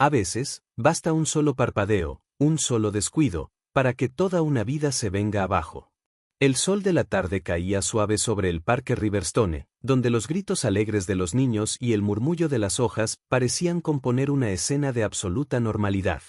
A veces, basta un solo parpadeo, un solo descuido, para que toda una vida se venga abajo. El sol de la tarde caía suave sobre el parque Riverstone, donde los gritos alegres de los niños y el murmullo de las hojas parecían componer una escena de absoluta normalidad.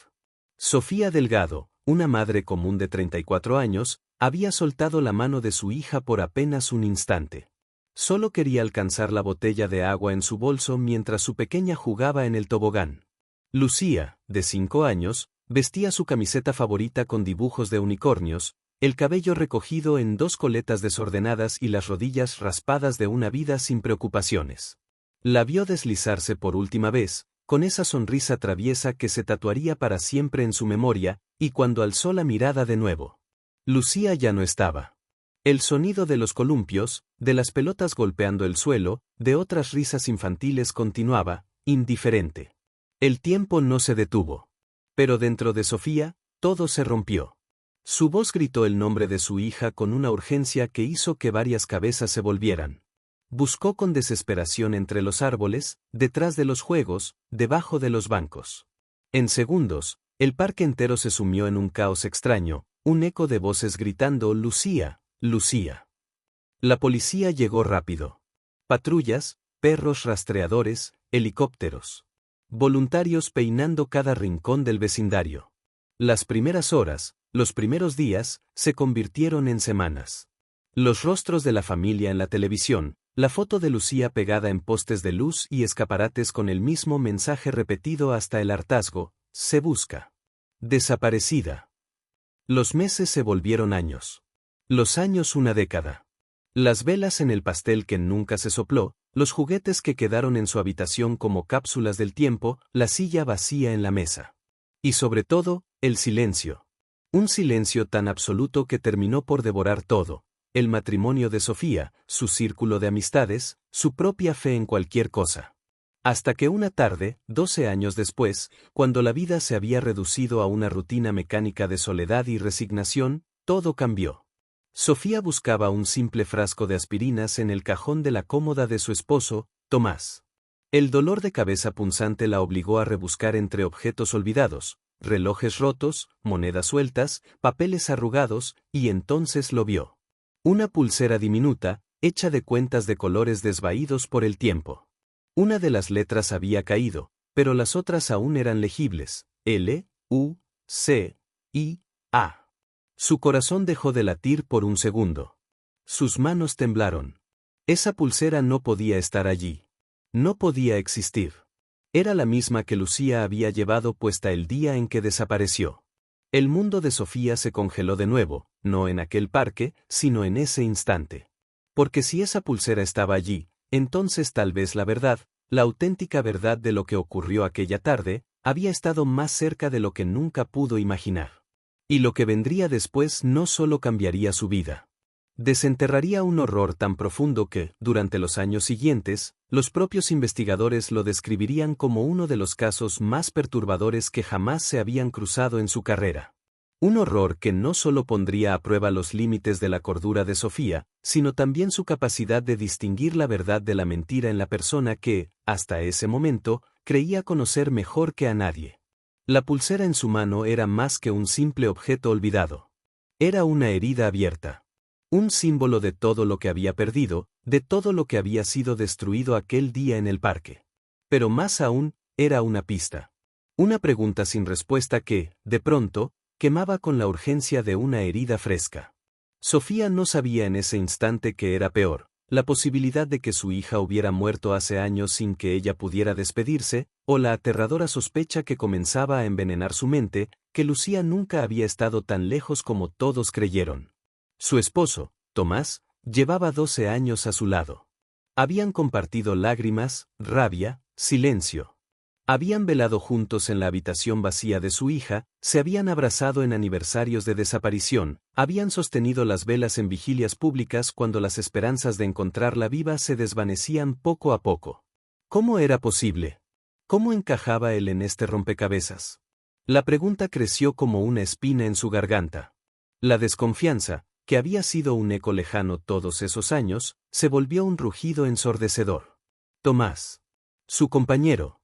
Sofía Delgado, una madre común de 34 años, había soltado la mano de su hija por apenas un instante. Solo quería alcanzar la botella de agua en su bolso mientras su pequeña jugaba en el tobogán. Lucía, de 5 años, vestía su camiseta favorita con dibujos de unicornios, el cabello recogido en 2 coletas desordenadas y las rodillas raspadas de una vida sin preocupaciones. La vio deslizarse por última vez, con esa sonrisa traviesa que se tatuaría para siempre en su memoria, y cuando alzó la mirada de nuevo. Lucía ya no estaba. El sonido de los columpios, de las pelotas golpeando el suelo, de otras risas infantiles continuaba, indiferente. El tiempo no se detuvo. Pero dentro de Sofía, todo se rompió. Su voz gritó el nombre de su hija con una urgencia que hizo que varias cabezas se volvieran. Buscó con desesperación entre los árboles, detrás de los juegos, debajo de los bancos. En segundos, el parque entero se sumió en un caos extraño, un eco de voces gritando «Lucía, Lucía». La policía llegó rápido. Patrullas, perros rastreadores, helicópteros. Voluntarios peinando cada rincón del vecindario. Las primeras horas, los primeros días, se convirtieron en semanas. Los rostros de la familia en la televisión, la foto de Lucía pegada en postes de luz y escaparates con el mismo mensaje repetido hasta el hartazgo: se busca. Desaparecida. Los meses se volvieron años. Los años una década. Las velas en el pastel que nunca se sopló, los juguetes que quedaron en su habitación como cápsulas del tiempo, la silla vacía en la mesa. Y sobre todo, el silencio. Un silencio tan absoluto que terminó por devorar todo: el matrimonio de Sofía, su círculo de amistades, su propia fe en cualquier cosa. Hasta que una tarde, 12 años después, cuando la vida se había reducido a una rutina mecánica de soledad y resignación, todo cambió. Sofía buscaba un simple frasco de aspirinas en el cajón de la cómoda de su esposo, Tomás. El dolor de cabeza punzante la obligó a rebuscar entre objetos olvidados, relojes rotos, monedas sueltas, papeles arrugados, y entonces lo vio. Una pulsera diminuta, hecha de cuentas de colores desvaídos por el tiempo. Una de las letras había caído, pero las otras aún eran legibles: L, U, C, I, A. Su corazón dejó de latir por un segundo. Sus manos temblaron. Esa pulsera no podía estar allí. No podía existir. Era la misma que Lucía había llevado puesta el día en que desapareció. El mundo de Sofía se congeló de nuevo, no en aquel parque, sino en ese instante. Porque si esa pulsera estaba allí, entonces tal vez la verdad, la auténtica verdad de lo que ocurrió aquella tarde, había estado más cerca de lo que nunca pudo imaginar. Y lo que vendría después no solo cambiaría su vida. Desenterraría un horror tan profundo que, durante los años siguientes, los propios investigadores lo describirían como uno de los casos más perturbadores que jamás se habían cruzado en su carrera. Un horror que no solo pondría a prueba los límites de la cordura de Sofía, sino también su capacidad de distinguir la verdad de la mentira en la persona que, hasta ese momento, creía conocer mejor que a nadie. La pulsera en su mano era más que un simple objeto olvidado. Era una herida abierta. Un símbolo de todo lo que había perdido, de todo lo que había sido destruido aquel día en el parque. Pero más aún, era una pista. Una pregunta sin respuesta que, de pronto, quemaba con la urgencia de una herida fresca. Sofía no sabía en ese instante qué era peor: la posibilidad de que su hija hubiera muerto hace años sin que ella pudiera despedirse, o la aterradora sospecha que comenzaba a envenenar su mente, que Lucía nunca había estado tan lejos como todos creyeron. Su esposo, Tomás, llevaba 12 años a su lado. Habían compartido lágrimas, rabia, silencio. Habían velado juntos en la habitación vacía de su hija, se habían abrazado en aniversarios de desaparición, habían sostenido las velas en vigilias públicas cuando las esperanzas de encontrarla viva se desvanecían poco a poco. ¿Cómo era posible? ¿Cómo encajaba él en este rompecabezas? La pregunta creció como una espina en su garganta. La desconfianza, que había sido un eco lejano todos esos años, se volvió un rugido ensordecedor. Tomás. Su compañero.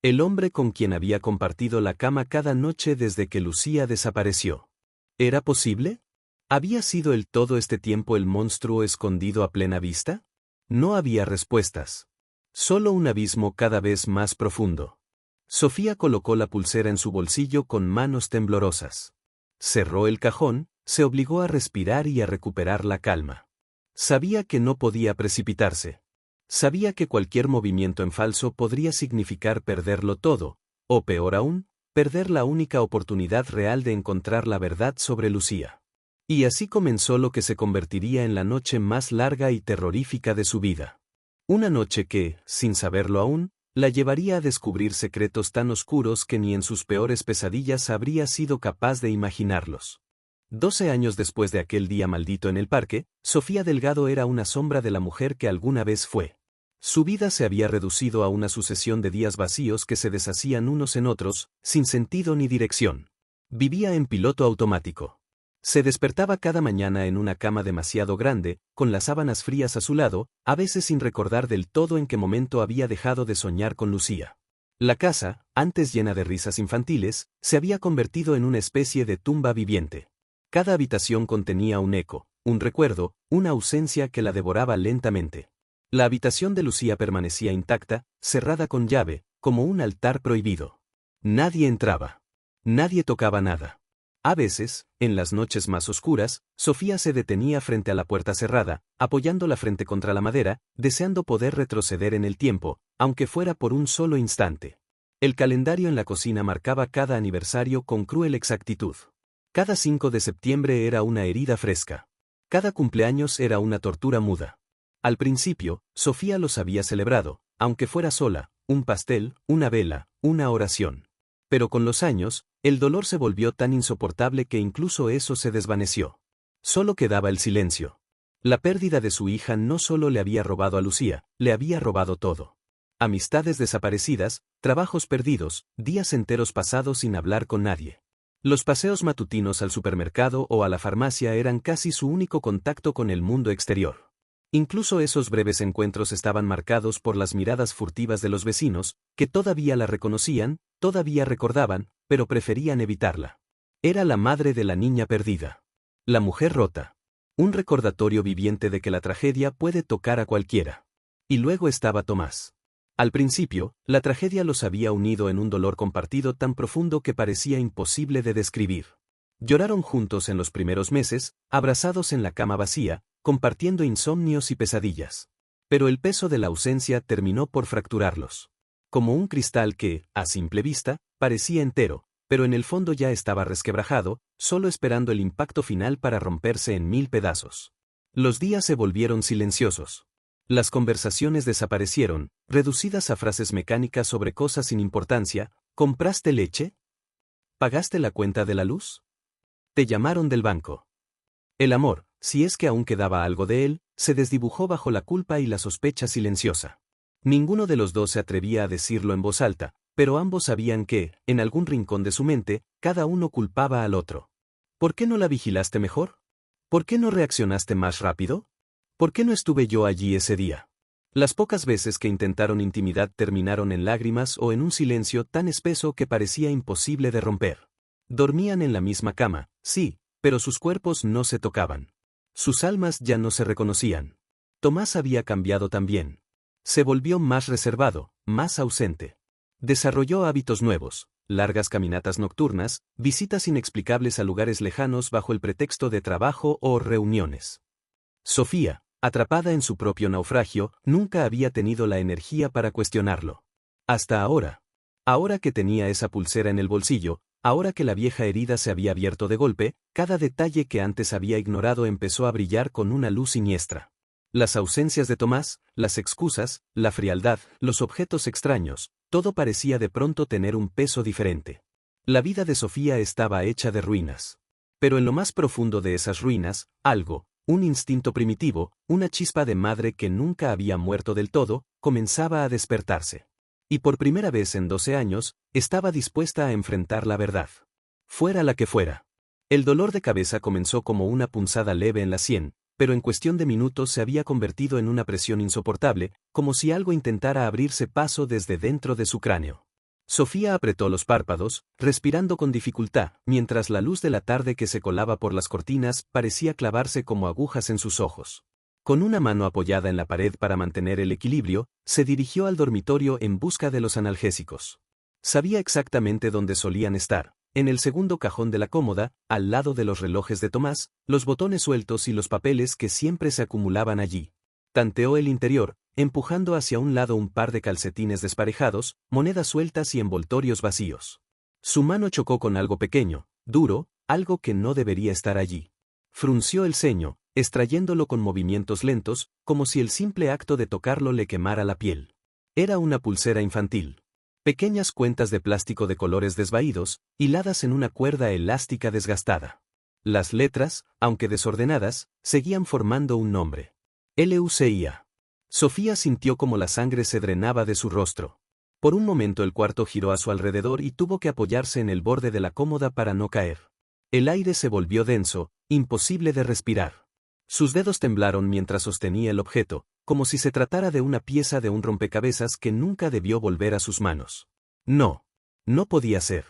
El hombre con quien había compartido la cama cada noche desde que Lucía desapareció. ¿Era posible? ¿Había sido él todo este tiempo el monstruo escondido a plena vista? No había respuestas. Solo un abismo cada vez más profundo. Sofía colocó la pulsera en su bolsillo con manos temblorosas. Cerró el cajón, se obligó a respirar y a recuperar la calma. Sabía que no podía precipitarse. Sabía que cualquier movimiento en falso podría significar perderlo todo, o peor aún, perder la única oportunidad real de encontrar la verdad sobre Lucía. Y así comenzó lo que se convertiría en la noche más larga y terrorífica de su vida. Una noche que, sin saberlo aún, la llevaría a descubrir secretos tan oscuros que ni en sus peores pesadillas habría sido capaz de imaginarlos. 12 años después de aquel día maldito en el parque, Sofía Delgado era una sombra de la mujer que alguna vez fue. Su vida se había reducido a una sucesión de días vacíos que se deshacían unos en otros, sin sentido ni dirección. Vivía en piloto automático. Se despertaba cada mañana en una cama demasiado grande, con las sábanas frías a su lado, a veces sin recordar del todo en qué momento había dejado de soñar con Lucía. La casa, antes llena de risas infantiles, se había convertido en una especie de tumba viviente. Cada habitación contenía un eco, un recuerdo, una ausencia que la devoraba lentamente. La habitación de Lucía permanecía intacta, cerrada con llave, como un altar prohibido. Nadie entraba. Nadie tocaba nada. A veces, en las noches más oscuras, Sofía se detenía frente a la puerta cerrada, apoyando la frente contra la madera, deseando poder retroceder en el tiempo, aunque fuera por un solo instante. El calendario en la cocina marcaba cada aniversario con cruel exactitud. Cada 5 de septiembre era una herida fresca. Cada cumpleaños era una tortura muda. Al principio, Sofía los había celebrado, aunque fuera sola, un pastel, una vela, una oración. Pero con los años, el dolor se volvió tan insoportable que incluso eso se desvaneció. Solo quedaba el silencio. La pérdida de su hija no solo le había robado a Lucía, le había robado todo. Amistades desaparecidas, trabajos perdidos, días enteros pasados sin hablar con nadie. Los paseos matutinos al supermercado o a la farmacia eran casi su único contacto con el mundo exterior. Incluso esos breves encuentros estaban marcados por las miradas furtivas de los vecinos, que todavía la reconocían, todavía recordaban, pero preferían evitarla. Era la madre de la niña perdida. La mujer rota. Un recordatorio viviente de que la tragedia puede tocar a cualquiera. Y luego estaba Tomás. Al principio, la tragedia los había unido en un dolor compartido tan profundo que parecía imposible de describir. Lloraron juntos en los primeros meses, abrazados en la cama vacía, compartiendo insomnios y pesadillas. Pero el peso de la ausencia terminó por fracturarlos. Como un cristal que, a simple vista, parecía entero, pero en el fondo ya estaba resquebrajado, solo esperando el impacto final para romperse en 1000 pedazos. Los días se volvieron silenciosos. Las conversaciones desaparecieron, reducidas a frases mecánicas sobre cosas sin importancia. ¿Compraste leche? ¿Pagaste la cuenta de la luz? Te llamaron del banco. El amor, si es que aún quedaba algo de él, se desdibujó bajo la culpa y la sospecha silenciosa. Ninguno de los dos se atrevía a decirlo en voz alta, pero ambos sabían que, en algún rincón de su mente, cada uno culpaba al otro. ¿Por qué no la vigilaste mejor? ¿Por qué no reaccionaste más rápido? ¿Por qué no estuve yo allí ese día? Las pocas veces que intentaron intimidad terminaron en lágrimas o en un silencio tan espeso que parecía imposible de romper. Dormían en la misma cama, sí, pero sus cuerpos no se tocaban. Sus almas ya no se reconocían. Tomás había cambiado también. Se volvió más reservado, más ausente. Desarrolló hábitos nuevos, largas caminatas nocturnas, visitas inexplicables a lugares lejanos bajo el pretexto de trabajo o reuniones. Sofía, atrapada en su propio naufragio, nunca había tenido la energía para cuestionarlo. Hasta ahora. Ahora que tenía esa pulsera en el bolsillo, ahora que la vieja herida se había abierto de golpe, cada detalle que antes había ignorado empezó a brillar con una luz siniestra. Las ausencias de Tomás, las excusas, la frialdad, los objetos extraños, todo parecía de pronto tener un peso diferente. La vida de Sofía estaba hecha de ruinas. Pero en lo más profundo de esas ruinas, algo, un instinto primitivo, una chispa de madre que nunca había muerto del todo, comenzaba a despertarse. Y por primera vez en 12 años, estaba dispuesta a enfrentar la verdad. Fuera la que fuera. El dolor de cabeza comenzó como una punzada leve en la sien, pero en cuestión de minutos se había convertido en una presión insoportable, como si algo intentara abrirse paso desde dentro de su cráneo. Sofía apretó los párpados, respirando con dificultad, mientras la luz de la tarde que se colaba por las cortinas parecía clavarse como agujas en sus ojos. Con una mano apoyada en la pared para mantener el equilibrio, se dirigió al dormitorio en busca de los analgésicos. Sabía exactamente dónde solían estar, en el segundo cajón de la cómoda, al lado de los relojes de Tomás, los botones sueltos y los papeles que siempre se acumulaban allí. Tanteó el interior, empujando hacia un lado un par de calcetines desparejados, monedas sueltas y envoltorios vacíos. Su mano chocó con algo pequeño, duro, algo que no debería estar allí. Frunció el ceño, extrayéndolo con movimientos lentos, como si el simple acto de tocarlo le quemara la piel. Era una pulsera infantil. Pequeñas cuentas de plástico de colores desvaídos, hiladas en una cuerda elástica desgastada. Las letras, aunque desordenadas, seguían formando un nombre. Lucia. Sofía sintió como la sangre se drenaba de su rostro. Por un momento el cuarto giró a su alrededor y tuvo que apoyarse en el borde de la cómoda para no caer. El aire se volvió denso, imposible de respirar. Sus dedos temblaron mientras sostenía el objeto, como si se tratara de una pieza de un rompecabezas que nunca debió volver a sus manos. No. No podía ser.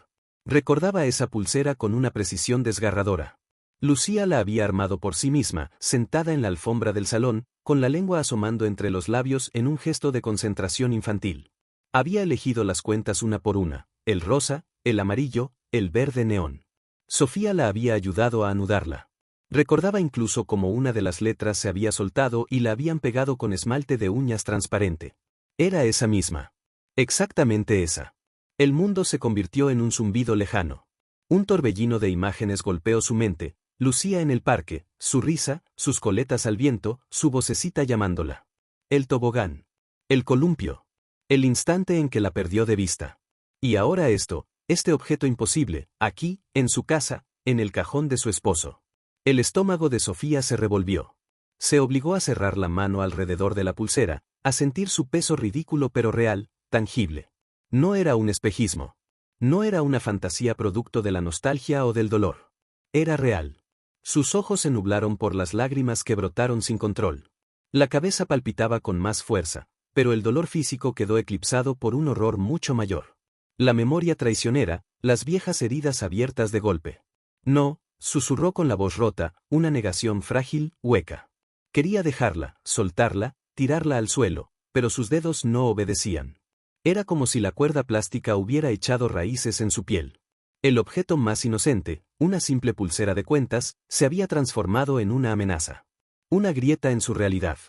Recordaba esa pulsera con una precisión desgarradora. Lucía la había armado por sí misma, sentada en la alfombra del salón, con la lengua asomando entre los labios en un gesto de concentración infantil. Había elegido las cuentas una por una, el rosa, el amarillo, el verde neón. Sofía la había ayudado a anudarla. Recordaba incluso cómo una de las letras se había soltado y la habían pegado con esmalte de uñas transparente. Era esa misma. Exactamente esa. El mundo se convirtió en un zumbido lejano. Un torbellino de imágenes golpeó su mente. Lucía en el parque, su risa, sus coletas al viento, su vocecita llamándola. El tobogán. El columpio. El instante en que la perdió de vista. Y ahora esto, este objeto imposible, aquí, en su casa, en el cajón de su esposo. El estómago de Sofía se revolvió. Se obligó a cerrar la mano alrededor de la pulsera, a sentir su peso ridículo pero real, tangible. No era un espejismo. No era una fantasía producto de la nostalgia o del dolor. Era real. Sus ojos se nublaron por las lágrimas que brotaron sin control. La cabeza palpitaba con más fuerza, pero el dolor físico quedó eclipsado por un horror mucho mayor. La memoria traicionera, las viejas heridas abiertas de golpe. No, susurró con la voz rota, una negación frágil, hueca. Quería dejarla, soltarla, tirarla al suelo, pero sus dedos no obedecían. Era como si la cuerda plástica hubiera echado raíces en su piel. El objeto más inocente, una simple pulsera de cuentas, se había transformado en una amenaza. Una grieta en su realidad.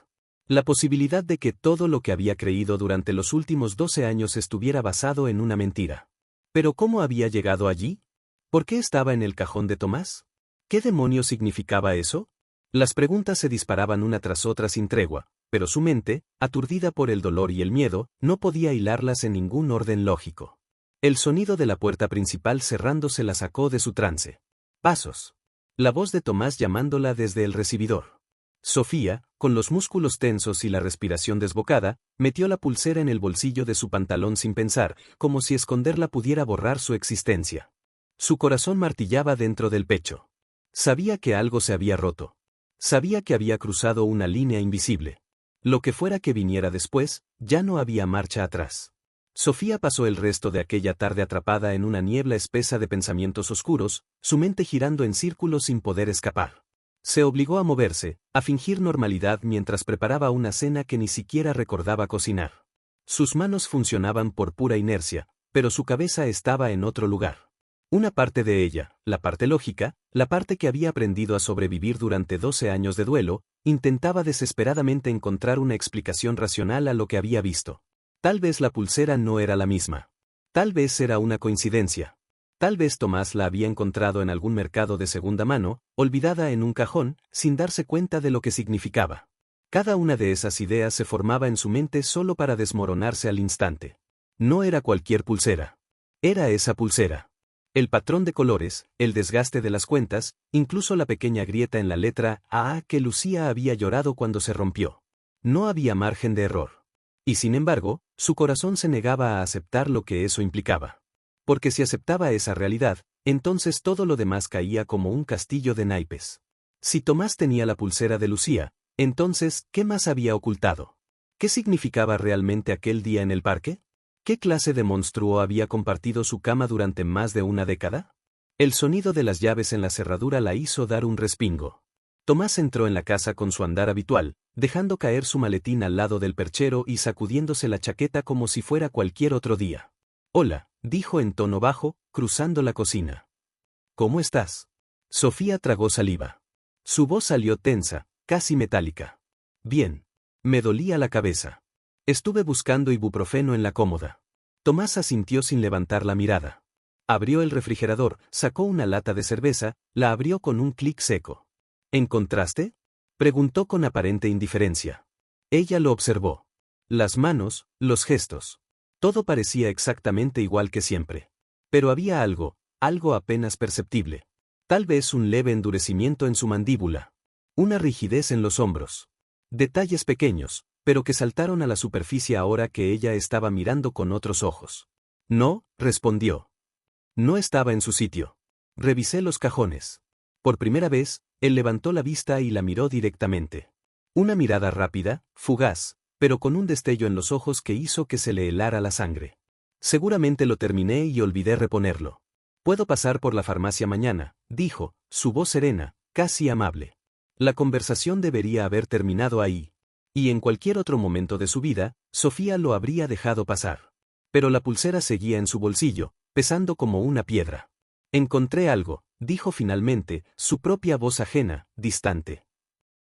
La posibilidad de que todo lo que había creído durante los últimos 12 años estuviera basado en una mentira. ¿Pero cómo había llegado allí? ¿Por qué estaba en el cajón de Tomás? ¿Qué demonios significaba eso? Las preguntas se disparaban una tras otra sin tregua, pero su mente, aturdida por el dolor y el miedo, no podía hilarlas en ningún orden lógico. El sonido de la puerta principal cerrándose la sacó de su trance. Pasos. La voz de Tomás llamándola desde el recibidor. Sofía, con los músculos tensos y la respiración desbocada, metió la pulsera en el bolsillo de su pantalón sin pensar, como si esconderla pudiera borrar su existencia. Su corazón martillaba dentro del pecho. Sabía que algo se había roto. Sabía que había cruzado una línea invisible. Lo que fuera que viniera después, ya no había marcha atrás. Sofía pasó el resto de aquella tarde atrapada en una niebla espesa de pensamientos oscuros, su mente girando en círculos sin poder escapar. Se obligó a moverse, a fingir normalidad mientras preparaba una cena que ni siquiera recordaba cocinar. Sus manos funcionaban por pura inercia, pero su cabeza estaba en otro lugar. Una parte de ella, la parte lógica, la parte que había aprendido a sobrevivir durante 12 años de duelo, intentaba desesperadamente encontrar una explicación racional a lo que había visto. Tal vez la pulsera no era la misma. Tal vez era una coincidencia. Tal vez Tomás la había encontrado en algún mercado de segunda mano, olvidada en un cajón, sin darse cuenta de lo que significaba. Cada una de esas ideas se formaba en su mente solo para desmoronarse al instante. No era cualquier pulsera. Era esa pulsera. El patrón de colores, el desgaste de las cuentas, incluso la pequeña grieta en la letra A que Lucía había llorado cuando se rompió. No había margen de error. Y sin embargo, su corazón se negaba a aceptar lo que eso implicaba. Porque si aceptaba esa realidad, entonces todo lo demás caía como un castillo de naipes. Si Tomás tenía la pulsera de Lucía, entonces, ¿qué más había ocultado? ¿Qué significaba realmente aquel día en el parque? ¿Qué clase de monstruo había compartido su cama durante más de una década? El sonido de las llaves en la cerradura la hizo dar un respingo. Tomás entró en la casa con su andar habitual, dejando caer su maletín al lado del perchero y sacudiéndose la chaqueta como si fuera cualquier otro día. «Hola», dijo en tono bajo, cruzando la cocina. «¿Cómo estás?» Sofía tragó saliva. Su voz salió tensa, casi metálica. «Bien. Me dolía la cabeza. Estuve buscando ibuprofeno en la cómoda». Tomás asintió sin levantar la mirada. Abrió el refrigerador, sacó una lata de cerveza, la abrió con un clic seco. «¿Encontraste?», preguntó con aparente indiferencia. Ella lo observó. Las manos, los gestos. Todo parecía exactamente igual que siempre. Pero había algo apenas perceptible. Tal vez un leve endurecimiento en su mandíbula. Una rigidez en los hombros. Detalles pequeños, pero que saltaron a la superficie ahora que ella estaba mirando con otros ojos. «No», respondió. No estaba en su sitio. Revisé los cajones. Por primera vez, él levantó la vista y la miró directamente. Una mirada rápida, fugaz, pero con un destello en los ojos que hizo que se le helara la sangre. «Seguramente lo terminé y olvidé reponerlo. Puedo pasar por la farmacia mañana», dijo, su voz serena, casi amable. La conversación debería haber terminado ahí. Y en cualquier otro momento de su vida, Sofía lo habría dejado pasar. Pero la pulsera seguía en su bolsillo, pesando como una piedra. «Encontré algo», dijo finalmente, su propia voz ajena, distante.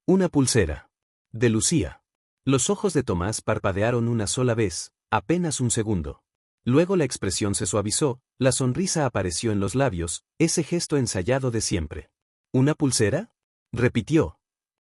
«Una pulsera. De Lucía». Los ojos de Tomás parpadearon una sola vez, apenas un segundo. Luego la expresión se suavizó, la sonrisa apareció en los labios, ese gesto ensayado de siempre. «¿Una pulsera?», repitió.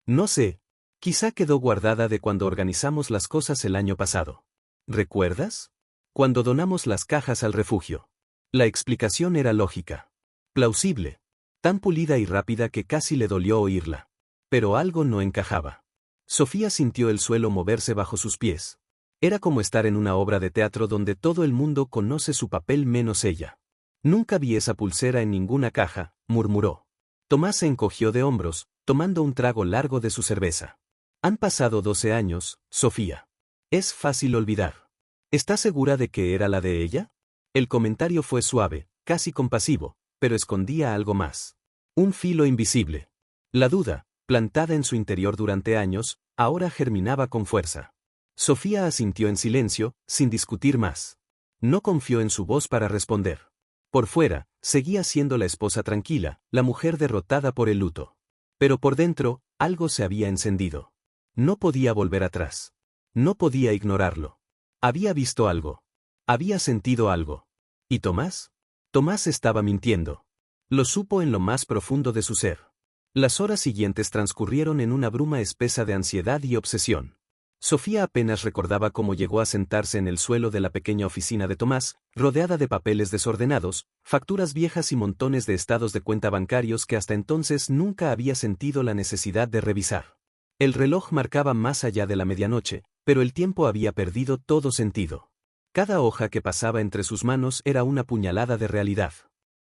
«No sé. Quizá quedó guardada de cuando organizamos las cosas el año pasado. ¿Recuerdas? Cuando donamos las cajas al refugio». La explicación era lógica. Plausible. Tan pulida y rápida que casi le dolió oírla. Pero algo no encajaba. Sofía sintió el suelo moverse bajo sus pies. Era como estar en una obra de teatro donde todo el mundo conoce su papel menos ella. «Nunca vi esa pulsera en ninguna caja», murmuró. Tomás se encogió de hombros, tomando un trago largo de su cerveza. «Han pasado 12 años, Sofía. Es fácil olvidar. ¿Estás segura de que era la de ella?». El comentario fue suave, casi compasivo, pero escondía algo más. Un filo invisible. La duda, plantada en su interior durante años, ahora germinaba con fuerza. Sofía asintió en silencio, sin discutir más. No confió en su voz para responder. Por fuera, seguía siendo la esposa tranquila, la mujer derrotada por el luto. Pero por dentro, algo se había encendido. No podía volver atrás. No podía ignorarlo. Había visto algo. Había sentido algo. ¿Y Tomás? Tomás estaba mintiendo. Lo supo en lo más profundo de su ser. Las horas siguientes transcurrieron en una bruma espesa de ansiedad y obsesión. Sofía apenas recordaba cómo llegó a sentarse en el suelo de la pequeña oficina de Tomás, rodeada de papeles desordenados, facturas viejas y montones de estados de cuenta bancarios que hasta entonces nunca había sentido la necesidad de revisar. El reloj marcaba más allá de la medianoche, pero el tiempo había perdido todo sentido. Cada hoja que pasaba entre sus manos era una puñalada de realidad.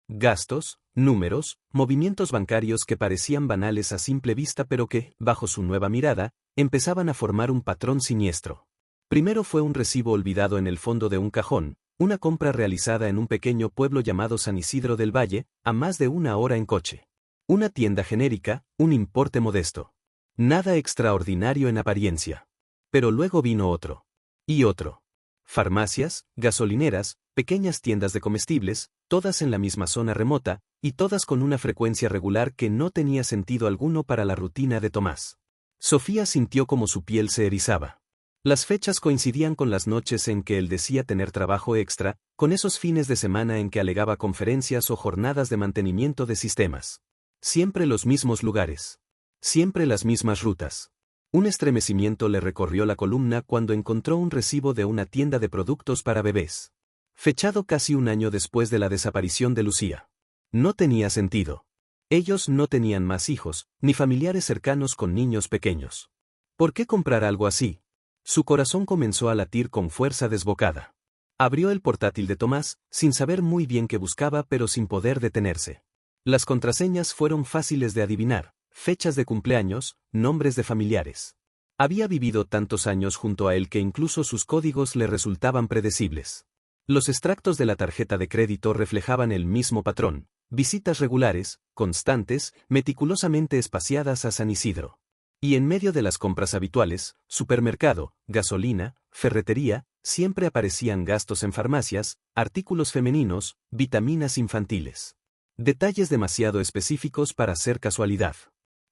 Gastos, números, movimientos bancarios que parecían banales a simple vista pero que, bajo su nueva mirada, empezaban a formar un patrón siniestro. Primero fue un recibo olvidado en el fondo de un cajón, una compra realizada en un pequeño pueblo llamado San Isidro del Valle, a más de una hora en coche. Una tienda genérica, un importe modesto. Nada extraordinario en apariencia. Pero luego vino otro. Y otro. Farmacias, gasolineras, pequeñas tiendas de comestibles, todas en la misma zona remota, y todas con una frecuencia regular que no tenía sentido alguno para la rutina de Tomás. Sofía sintió como su piel se erizaba. Las fechas coincidían con las noches en que él decía tener trabajo extra, con esos fines de semana en que alegaba conferencias o jornadas de mantenimiento de sistemas. Siempre los mismos lugares. Siempre las mismas rutas. Un estremecimiento le recorrió la columna cuando encontró un recibo de una tienda de productos para bebés. Fechado casi un año después de la desaparición de Lucía. No tenía sentido. Ellos no tenían más hijos, ni familiares cercanos con niños pequeños. ¿Por qué comprar algo así? Su corazón comenzó a latir con fuerza desbocada. Abrió el portátil de Tomás, sin saber muy bien qué buscaba pero sin poder detenerse. Las contraseñas fueron fáciles de adivinar. Fechas de cumpleaños, nombres de familiares. Había vivido tantos años junto a él que incluso sus códigos le resultaban predecibles. Los extractos de la tarjeta de crédito reflejaban el mismo patrón: visitas regulares, constantes, meticulosamente espaciadas a San Isidro. Y en medio de las compras habituales, supermercado, gasolina, ferretería, siempre aparecían gastos en farmacias, artículos femeninos, vitaminas infantiles. Detalles demasiado específicos para ser casualidad.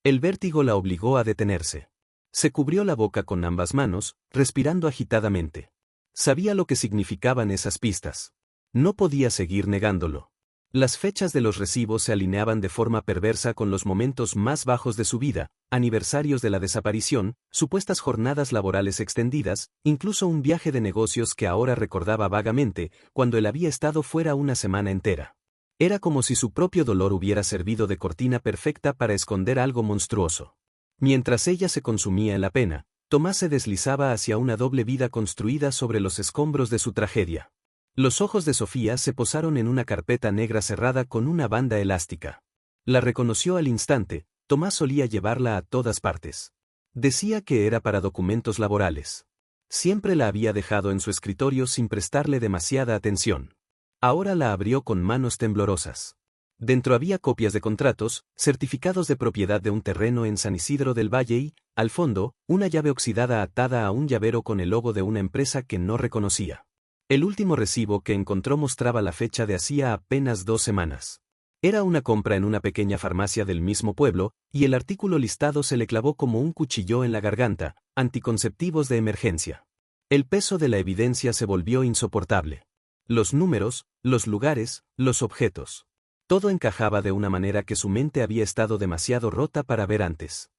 El vértigo la obligó a detenerse. Se cubrió la boca con ambas manos, respirando agitadamente. Sabía lo que significaban esas pistas. No podía seguir negándolo. Las fechas de los recibos se alineaban de forma perversa con los momentos más bajos de su vida: aniversarios de la desaparición, supuestas jornadas laborales extendidas, incluso un viaje de negocios que ahora recordaba vagamente, cuando él había estado fuera una semana entera. Era como si su propio dolor hubiera servido de cortina perfecta para esconder algo monstruoso. Mientras ella se consumía en la pena, Tomás se deslizaba hacia una doble vida construida sobre los escombros de su tragedia. Los ojos de Sofía se posaron en una carpeta negra cerrada con una banda elástica. La reconoció al instante. Tomás solía llevarla a todas partes. Decía que era para documentos laborales. Siempre la había dejado en su escritorio sin prestarle demasiada atención. Ahora la abrió con manos temblorosas. Dentro había copias de contratos, certificados de propiedad de un terreno en San Isidro del Valle y, al fondo, una llave oxidada atada a un llavero con el logo de una empresa que no reconocía. El último recibo que encontró mostraba la fecha de hacía apenas 2 semanas. Era una compra en una pequeña farmacia del mismo pueblo, y el artículo listado se le clavó como un cuchillo en la garganta: anticonceptivos de emergencia. El peso de la evidencia se volvió insoportable. Los números, los lugares, los objetos. Todo encajaba de una manera que su mente había estado demasiado rota para ver antes.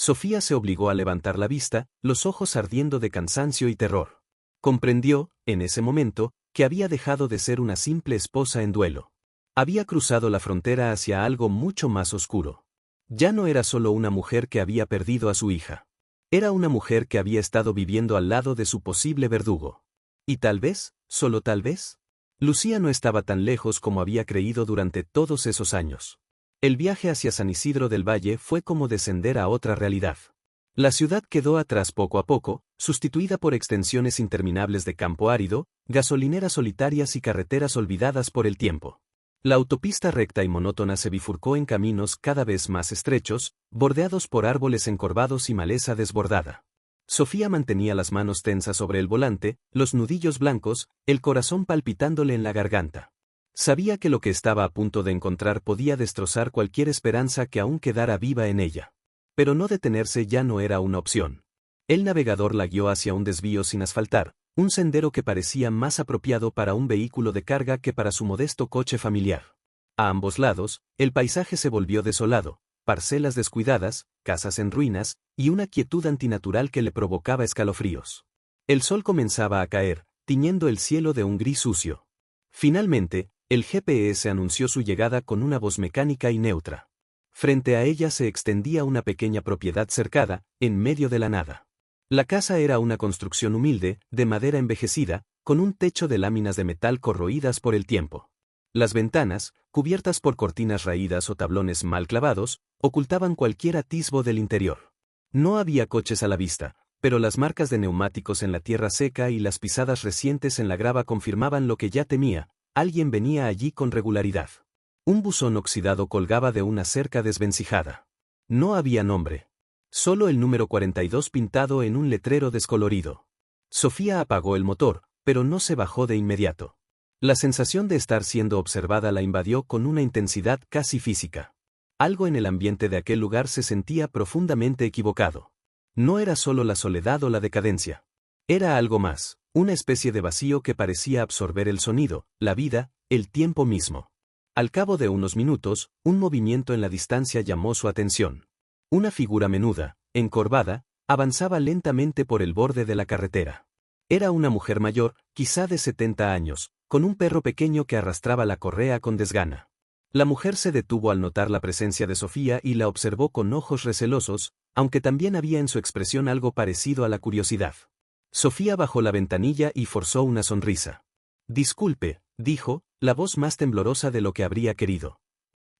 Sofía se obligó a levantar la vista, los ojos ardiendo de cansancio y terror. Comprendió, en ese momento, que había dejado de ser una simple esposa en duelo. Había cruzado la frontera hacia algo mucho más oscuro. Ya no era solo una mujer que había perdido a su hija. Era una mujer que había estado viviendo al lado de su posible verdugo. Y tal vez, solo tal vez, Lucía no estaba tan lejos como había creído durante todos esos años. El viaje hacia San Isidro del Valle fue como descender a otra realidad. La ciudad quedó atrás poco a poco, sustituida por extensiones interminables de campo árido, gasolineras solitarias y carreteras olvidadas por el tiempo. La autopista recta y monótona se bifurcó en caminos cada vez más estrechos, bordeados por árboles encorvados y maleza desbordada. Sofía mantenía las manos tensas sobre el volante, los nudillos blancos, el corazón palpitándole en la garganta. Sabía que lo que estaba a punto de encontrar podía destrozar cualquier esperanza que aún quedara viva en ella. Pero no detenerse ya no era una opción. El navegador la guió hacia un desvío sin asfaltar, un sendero que parecía más apropiado para un vehículo de carga que para su modesto coche familiar. A ambos lados, el paisaje se volvió desolado: parcelas descuidadas, casas en ruinas, y una quietud antinatural que le provocaba escalofríos. El sol comenzaba a caer, tiñendo el cielo de un gris sucio. Finalmente, el GPS anunció su llegada con una voz mecánica y neutra. Frente a ella se extendía una pequeña propiedad cercada, en medio de la nada. La casa era una construcción humilde, de madera envejecida, con un techo de láminas de metal corroídas por el tiempo. Las ventanas, cubiertas por cortinas raídas o tablones mal clavados, ocultaban cualquier atisbo del interior. No había coches a la vista, pero las marcas de neumáticos en la tierra seca y las pisadas recientes en la grava confirmaban lo que ya temía: alguien venía allí con regularidad. Un buzón oxidado colgaba de una cerca desvencijada. No había nombre. Solo el número 42 pintado en un letrero descolorido. Sofía apagó el motor, pero no se bajó de inmediato. La sensación de estar siendo observada la invadió con una intensidad casi física. Algo en el ambiente de aquel lugar se sentía profundamente equivocado. No era solo la soledad o la decadencia. Era algo más, una especie de vacío que parecía absorber el sonido, la vida, el tiempo mismo. Al cabo de unos minutos, un movimiento en la distancia llamó su atención. Una figura menuda, encorvada, avanzaba lentamente por el borde de la carretera. Era una mujer mayor, quizá de 70 años, con un perro pequeño que arrastraba la correa con desgana. La mujer se detuvo al notar la presencia de Sofía y la observó con ojos recelosos, aunque también había en su expresión algo parecido a la curiosidad. Sofía bajó la ventanilla y forzó una sonrisa. Disculpe, dijo, la voz más temblorosa de lo que habría querido.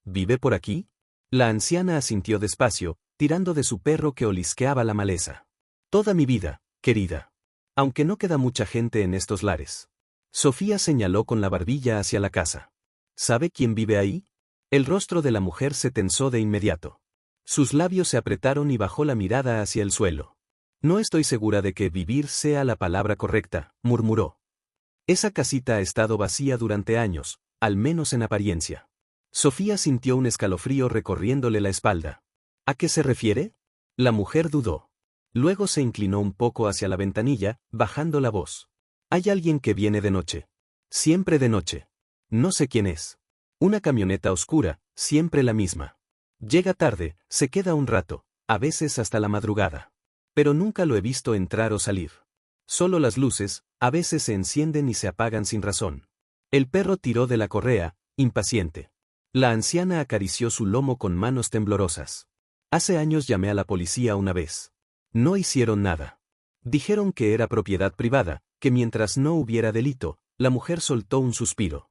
¿Vive por aquí? La anciana asintió despacio, tirando de su perro que olisqueaba la maleza. Toda mi vida, querida. Aunque no queda mucha gente en estos lares. Sofía señaló con la barbilla hacia la casa. ¿Sabe quién vive ahí? El rostro de la mujer se tensó de inmediato. Sus labios se apretaron y bajó la mirada hacia el suelo. No estoy segura de que vivir sea la palabra correcta, murmuró. Esa casita ha estado vacía durante años, al menos en apariencia. Sofía sintió un escalofrío recorriéndole la espalda. ¿A qué se refiere? La mujer dudó. Luego se inclinó un poco hacia la ventanilla, bajando la voz. Hay alguien que viene de noche. Siempre de noche. No sé quién es. Una camioneta oscura, siempre la misma. Llega tarde, se queda un rato, a veces hasta la madrugada. Pero nunca lo he visto entrar o salir. Solo las luces, a veces se encienden y se apagan sin razón. El perro tiró de la correa, impaciente. La anciana acarició su lomo con manos temblorosas. Hace años llamé a la policía una vez. No hicieron nada. Dijeron que era propiedad privada, que mientras no hubiera delito, la mujer soltó un suspiro.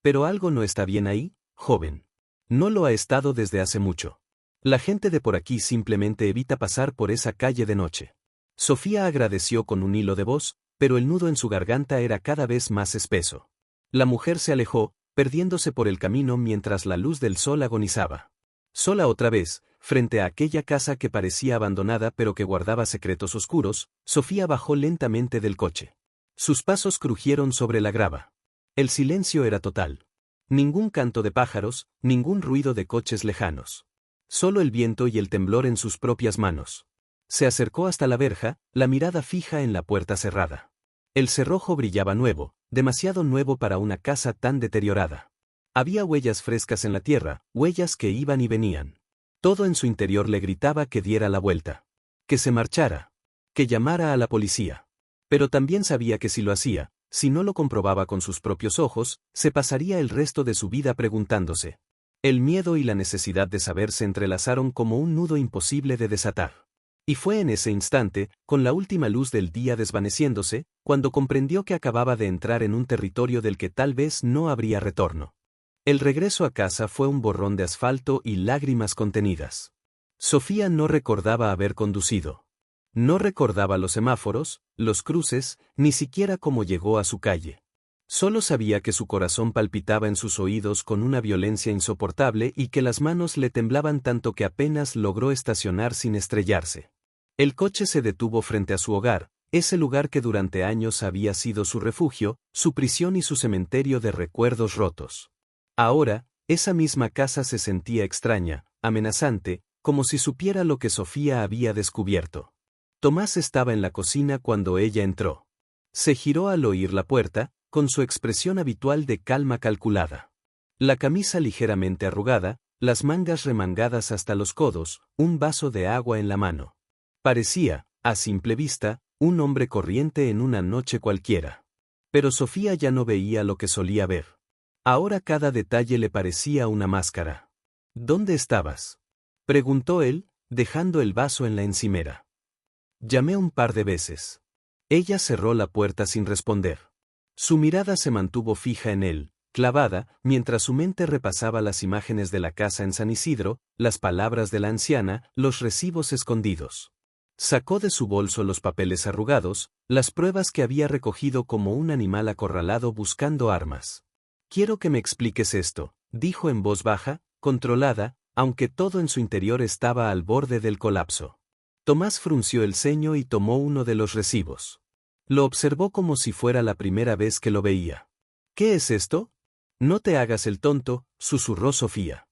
Pero algo no está bien ahí, joven. No lo ha estado desde hace mucho. La gente de por aquí simplemente evita pasar por esa calle de noche. Sofía agradeció con un hilo de voz, pero el nudo en su garganta era cada vez más espeso. La mujer se alejó, perdiéndose por el camino mientras la luz del sol agonizaba. Sola otra vez, frente a aquella casa que parecía abandonada pero que guardaba secretos oscuros, Sofía bajó lentamente del coche. Sus pasos crujieron sobre la grava. El silencio era total. Ningún canto de pájaros, ningún ruido de coches lejanos. Solo el viento y el temblor en sus propias manos. Se acercó hasta la verja, la mirada fija en la puerta cerrada. El cerrojo brillaba nuevo, demasiado nuevo para una casa tan deteriorada. Había huellas frescas en la tierra, huellas que iban y venían. Todo en su interior le gritaba que diera la vuelta. Que se marchara. Que llamara a la policía. Pero también sabía que si lo hacía, si no lo comprobaba con sus propios ojos, se pasaría el resto de su vida preguntándose. El miedo y la necesidad de saber se entrelazaron como un nudo imposible de desatar. Y fue en ese instante, con la última luz del día desvaneciéndose, cuando comprendió que acababa de entrar en un territorio del que tal vez no habría retorno. El regreso a casa fue un borrón de asfalto y lágrimas contenidas. Sofía no recordaba haber conducido. No recordaba los semáforos, los cruces, ni siquiera cómo llegó a su calle. Solo sabía que su corazón palpitaba en sus oídos con una violencia insoportable y que las manos le temblaban tanto que apenas logró estacionar sin estrellarse. El coche se detuvo frente a su hogar, ese lugar que durante años había sido su refugio, su prisión y su cementerio de recuerdos rotos. Ahora, esa misma casa se sentía extraña, amenazante, como si supiera lo que Sofía había descubierto. Tomás estaba en la cocina cuando ella entró. Se giró al oír la puerta, con su expresión habitual de calma calculada. La camisa ligeramente arrugada, las mangas remangadas hasta los codos, un vaso de agua en la mano. Parecía, a simple vista, un hombre corriente en una noche cualquiera. Pero Sofía ya no veía lo que solía ver. Ahora cada detalle le parecía una máscara. ¿Dónde estabas?, preguntó él, dejando el vaso en la encimera. Llamé un par de veces. Ella cerró la puerta sin responder. Su mirada se mantuvo fija en él, clavada, mientras su mente repasaba las imágenes de la casa en San Isidro, las palabras de la anciana, los recibos escondidos. Sacó de su bolso los papeles arrugados, las pruebas que había recogido como un animal acorralado buscando armas. Quiero que me expliques esto, dijo en voz baja, controlada, aunque todo en su interior estaba al borde del colapso. Tomás frunció el ceño y tomó uno de los recibos. Lo observó como si fuera la primera vez que lo veía. ¿Qué es esto? No te hagas el tonto, susurró Sofía.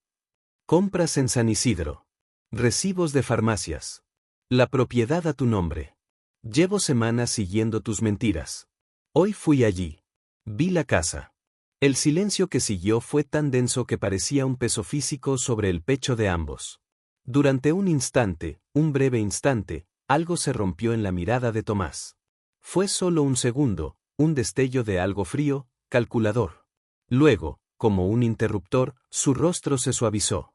Compras en San Isidro. Recibos de farmacias. La propiedad a tu nombre. Llevo semanas siguiendo tus mentiras. Hoy fui allí. Vi la casa. El silencio que siguió fue tan denso que parecía un peso físico sobre el pecho de ambos. Durante un instante, un breve instante, algo se rompió en la mirada de Tomás. Fue solo un segundo, un destello de algo frío, calculador. Luego, como un interruptor, su rostro se suavizó.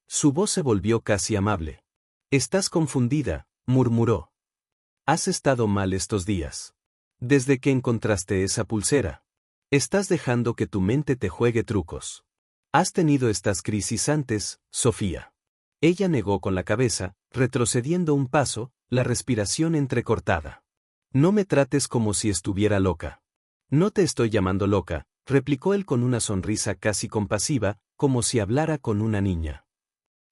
Su voz se volvió casi amable. «Estás confundida», murmuró. «Has estado mal estos días. Desde que encontraste esa pulsera. Estás dejando que tu mente te juegue trucos. Has tenido estas crisis antes, Sofía». Ella negó con la cabeza, retrocediendo un paso, la respiración entrecortada. «No me trates como si estuviera loca». «No te estoy llamando loca», replicó él con una sonrisa casi compasiva, como si hablara con una niña.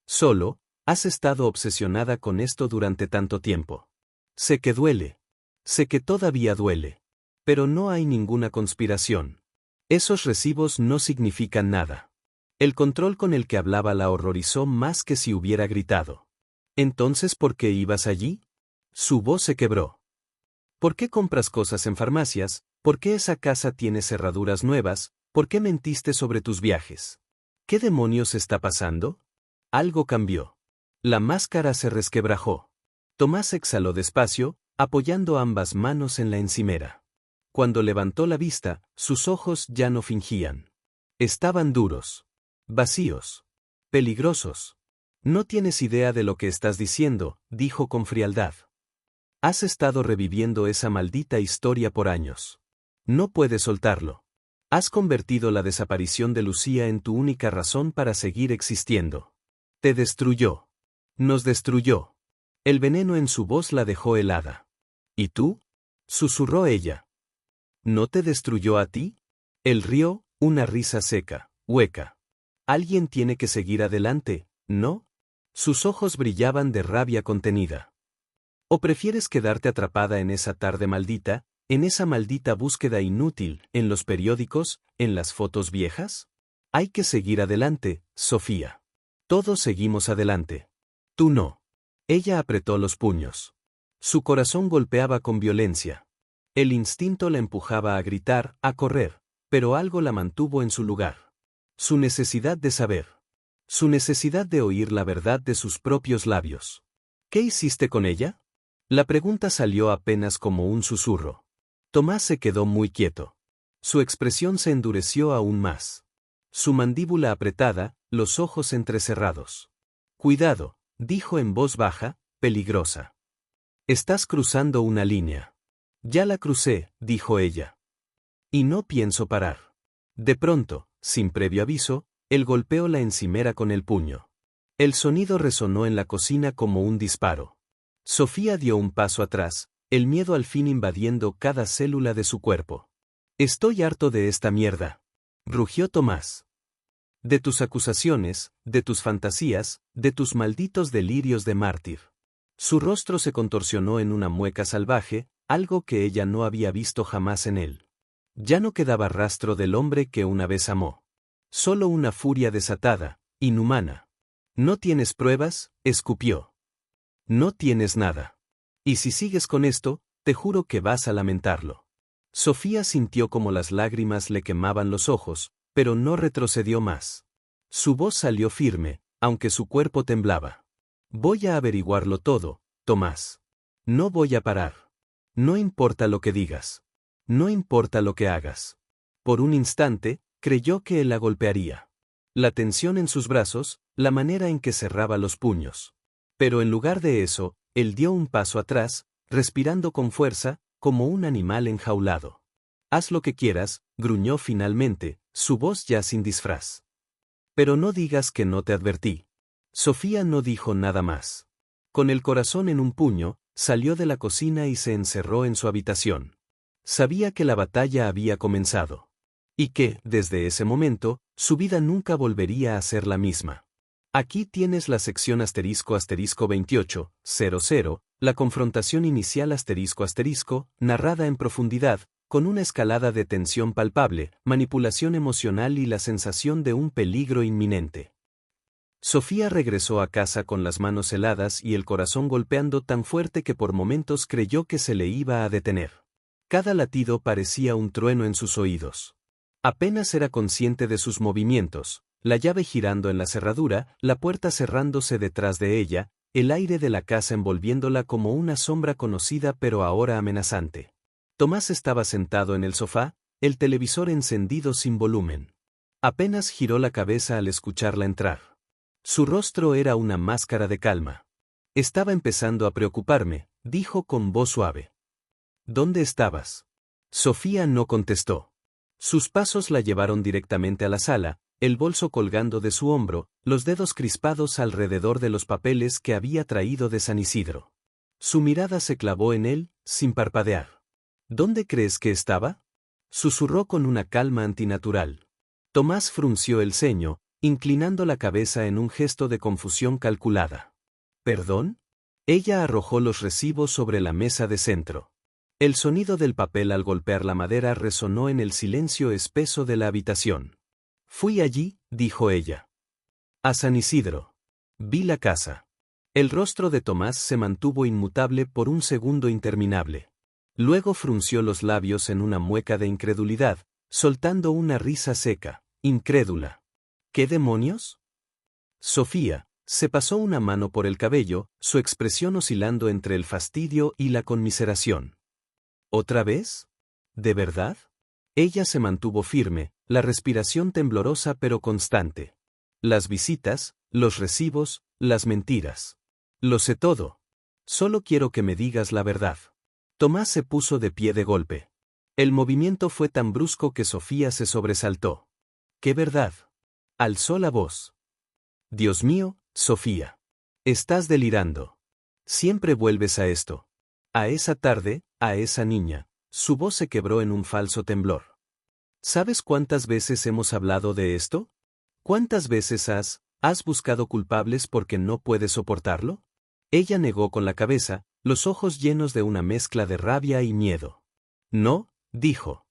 «Solo, has estado obsesionada con esto durante tanto tiempo. Sé que duele. Sé que todavía duele. Pero no hay ninguna conspiración. Esos recibos no significan nada». El control con el que hablaba la horrorizó más que si hubiera gritado. «¿Entonces por qué ibas allí?» Su voz se quebró. «¿Por qué compras cosas en farmacias? ¿Por qué esa casa tiene cerraduras nuevas? ¿Por qué mentiste sobre tus viajes? ¿Qué demonios está pasando?» Algo cambió. La máscara se resquebrajó. Tomás exhaló despacio, apoyando ambas manos en la encimera. Cuando levantó la vista, sus ojos ya no fingían. Estaban duros. Vacíos. Peligrosos. «No tienes idea de lo que estás diciendo», dijo con frialdad. «Has estado reviviendo esa maldita historia por años. No puedes soltarlo. Has convertido la desaparición de Lucía en tu única razón para seguir existiendo. Te destruyó. Nos destruyó». El veneno en su voz la dejó helada. «¿Y tú?», susurró ella. «¿No te destruyó a ti?». Él rió, una risa seca, hueca. «Alguien tiene que seguir adelante, ¿no?». Sus ojos brillaban de rabia contenida. «¿O prefieres quedarte atrapada en esa tarde maldita, en esa maldita búsqueda inútil, en los periódicos, en las fotos viejas? Hay que seguir adelante, Sofía. Todos seguimos adelante. Tú no». Ella apretó los puños. Su corazón golpeaba con violencia. El instinto la empujaba a gritar, a correr, pero algo la mantuvo en su lugar. Su necesidad de saber. Su necesidad de oír la verdad de sus propios labios. «¿Qué hiciste con ella?». La pregunta salió apenas como un susurro. Tomás se quedó muy quieto. Su expresión se endureció aún más. Su mandíbula apretada, los ojos entrecerrados. «Cuidado», dijo en voz baja, peligrosa. «Estás cruzando una línea». «Ya la crucé», dijo ella. «Y no pienso parar». De pronto, sin previo aviso, él golpeó la encimera con el puño. El sonido resonó en la cocina como un disparo. Sofía dio un paso atrás, el miedo al fin invadiendo cada célula de su cuerpo. «Estoy harto de esta mierda», rugió Tomás. «De tus acusaciones, de tus fantasías, de tus malditos delirios de mártir». Su rostro se contorsionó en una mueca salvaje, algo que ella no había visto jamás en él. Ya no quedaba rastro del hombre que una vez amó. Solo una furia desatada, inhumana. «¿No tienes pruebas?», escupió. «No tienes nada. Y si sigues con esto, te juro que vas a lamentarlo». Sofía sintió como las lágrimas le quemaban los ojos, pero no retrocedió más. Su voz salió firme, aunque su cuerpo temblaba. «Voy a averiguarlo todo, Tomás. No voy a parar. No importa lo que digas. No importa lo que hagas». Por un instante, creyó que él la golpearía. La tensión en sus brazos, la manera en que cerraba los puños. Pero en lugar de eso, él dio un paso atrás, respirando con fuerza, como un animal enjaulado. «Haz lo que quieras», gruñó finalmente, su voz ya sin disfraz. «Pero no digas que no te advertí». Sofía no dijo nada más. Con el corazón en un puño, salió de la cocina y se encerró en su habitación. Sabía que la batalla había comenzado. Y que, desde ese momento, su vida nunca volvería a ser la misma. Aquí tienes la sección *2800, la confrontación inicial **, narrada en profundidad, con una escalada de tensión palpable, manipulación emocional y la sensación de un peligro inminente. Sofía regresó a casa con las manos heladas y el corazón golpeando tan fuerte que por momentos creyó que se le iba a detener. Cada latido parecía un trueno en sus oídos. Apenas era consciente de sus movimientos, la llave girando en la cerradura, la puerta cerrándose detrás de ella, el aire de la casa envolviéndola como una sombra conocida pero ahora amenazante. Tomás estaba sentado en el sofá, el televisor encendido sin volumen. Apenas giró la cabeza al escucharla entrar. Su rostro era una máscara de calma. Estaba empezando a preocuparme, dijo con voz suave. ¿Dónde estabas? Sofía no contestó. Sus pasos la llevaron directamente a la sala, el bolso colgando de su hombro, los dedos crispados alrededor de los papeles que había traído de San Isidro. Su mirada se clavó en él, sin parpadear. ¿Dónde crees que estaba? Susurró con una calma antinatural. Tomás frunció el ceño, inclinando la cabeza en un gesto de confusión calculada. ¿Perdón? Ella arrojó los recibos sobre la mesa de centro. El sonido del papel al golpear la madera resonó en el silencio espeso de la habitación. Fui allí, dijo ella. A San Isidro. Vi la casa. El rostro de Tomás se mantuvo inmutable por un segundo interminable. Luego frunció los labios en una mueca de incredulidad, soltando una risa seca, incrédula. ¿Qué demonios? Sofía se pasó una mano por el cabello, su expresión oscilando entre el fastidio y la conmiseración. ¿Otra vez? ¿De verdad? Ella se mantuvo firme, la respiración temblorosa pero constante. Las visitas, los recibos, las mentiras. Lo sé todo. Solo quiero que me digas la verdad. Tomás se puso de pie de golpe. El movimiento fue tan brusco que Sofía se sobresaltó. ¿Qué verdad? Alzó la voz. Dios mío, Sofía. Estás delirando. Siempre vuelves a esto. A esa tarde, a esa niña. Su voz se quebró en un falso temblor. ¿Sabes cuántas veces hemos hablado de esto? ¿Cuántas veces has buscado culpables porque no puedes soportarlo? Ella negó con la cabeza, los ojos llenos de una mezcla de rabia y miedo. No, dijo.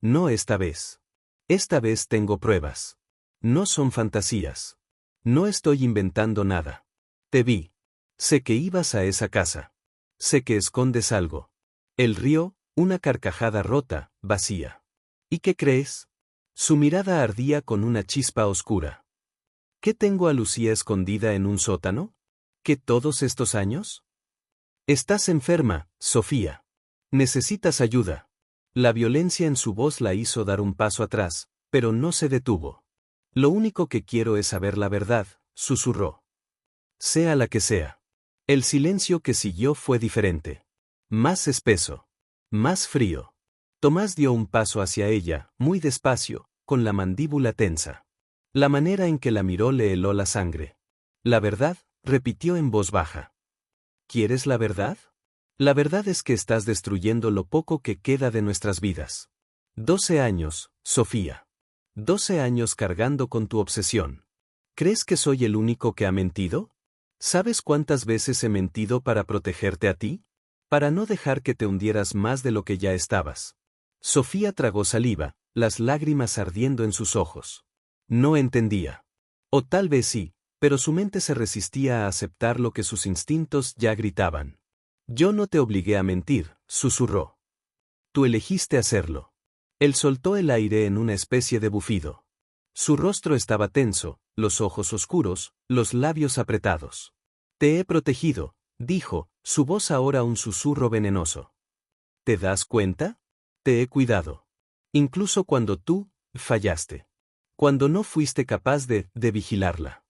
No esta vez. Esta vez tengo pruebas. No son fantasías. No estoy inventando nada. Te vi. Sé que ibas a esa casa. Sé que escondes algo. Él rió, una carcajada rota, vacía. ¿Y qué crees? Su mirada ardía con una chispa oscura. ¿Qué tengo a Lucía escondida en un sótano? ¿Qué todos estos años? Estás enferma, Sofía. Necesitas ayuda. La violencia en su voz la hizo dar un paso atrás, pero no se detuvo. Lo único que quiero es saber la verdad, susurró. Sea la que sea. El silencio que siguió fue diferente. Más espeso. Más frío. Tomás dio un paso hacia ella, muy despacio, con la mandíbula tensa. La manera en que la miró le heló la sangre. La verdad, repitió en voz baja. ¿Quieres la verdad? La verdad es que estás destruyendo lo poco que queda de nuestras vidas. 12 años, Sofía. 12 años cargando con tu obsesión. ¿Crees que soy el único que ha mentido? ¿Sabes cuántas veces he mentido para protegerte a ti? Para no dejar que te hundieras más de lo que ya estabas. Sofía tragó saliva, las lágrimas ardiendo en sus ojos. No entendía. O tal vez sí, pero su mente se resistía a aceptar lo que sus instintos ya gritaban. Yo no te obligué a mentir, susurró. Tú elegiste hacerlo. Él soltó el aire en una especie de bufido. Su rostro estaba tenso, los ojos oscuros, los labios apretados. Te he protegido, dijo, su voz ahora un susurro venenoso. ¿Te das cuenta? Te he cuidado. Incluso cuando tú fallaste. Cuando no fuiste capaz de vigilarla.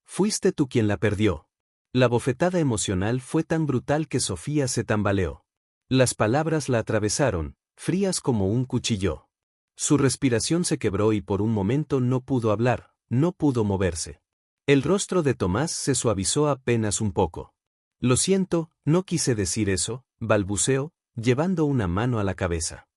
Fuiste tú quien la perdió. La bofetada emocional fue tan brutal que Sofía se tambaleó. Las palabras la atravesaron, frías como un cuchillo. Su respiración se quebró y por un momento no pudo hablar, no pudo moverse. El rostro de Tomás se suavizó apenas un poco. Lo siento, no quise decir eso, balbuceó, llevando una mano a la cabeza.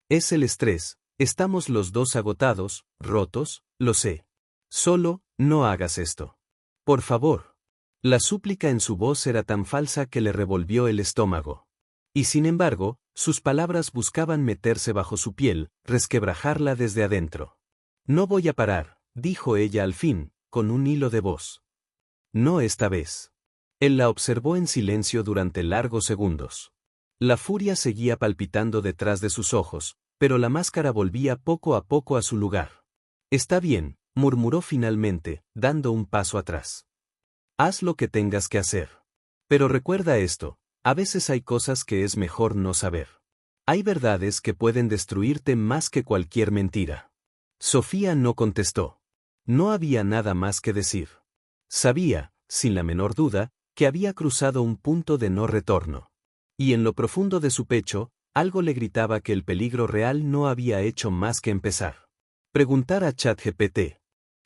Es el estrés, estamos los dos agotados, rotos, lo sé. Solo, no hagas esto. Por favor. La súplica en su voz era tan falsa que le revolvió el estómago. Y sin embargo, sus palabras buscaban meterse bajo su piel, resquebrajarla desde adentro. No voy a parar, dijo ella al fin, con un hilo de voz. No esta vez. Él la observó en silencio durante largos segundos. La furia seguía palpitando detrás de sus ojos, pero la máscara volvía poco a poco a su lugar. Está bien, murmuró finalmente, dando un paso atrás. Haz lo que tengas que hacer. Pero recuerda esto, a veces hay cosas que es mejor no saber. Hay verdades que pueden destruirte más que cualquier mentira. Sofía no contestó. No había nada más que decir. Sabía, sin la menor duda, que había cruzado un punto de no retorno. Y en lo profundo de su pecho, algo le gritaba que el peligro real no había hecho más que empezar. Preguntar a ChatGPT.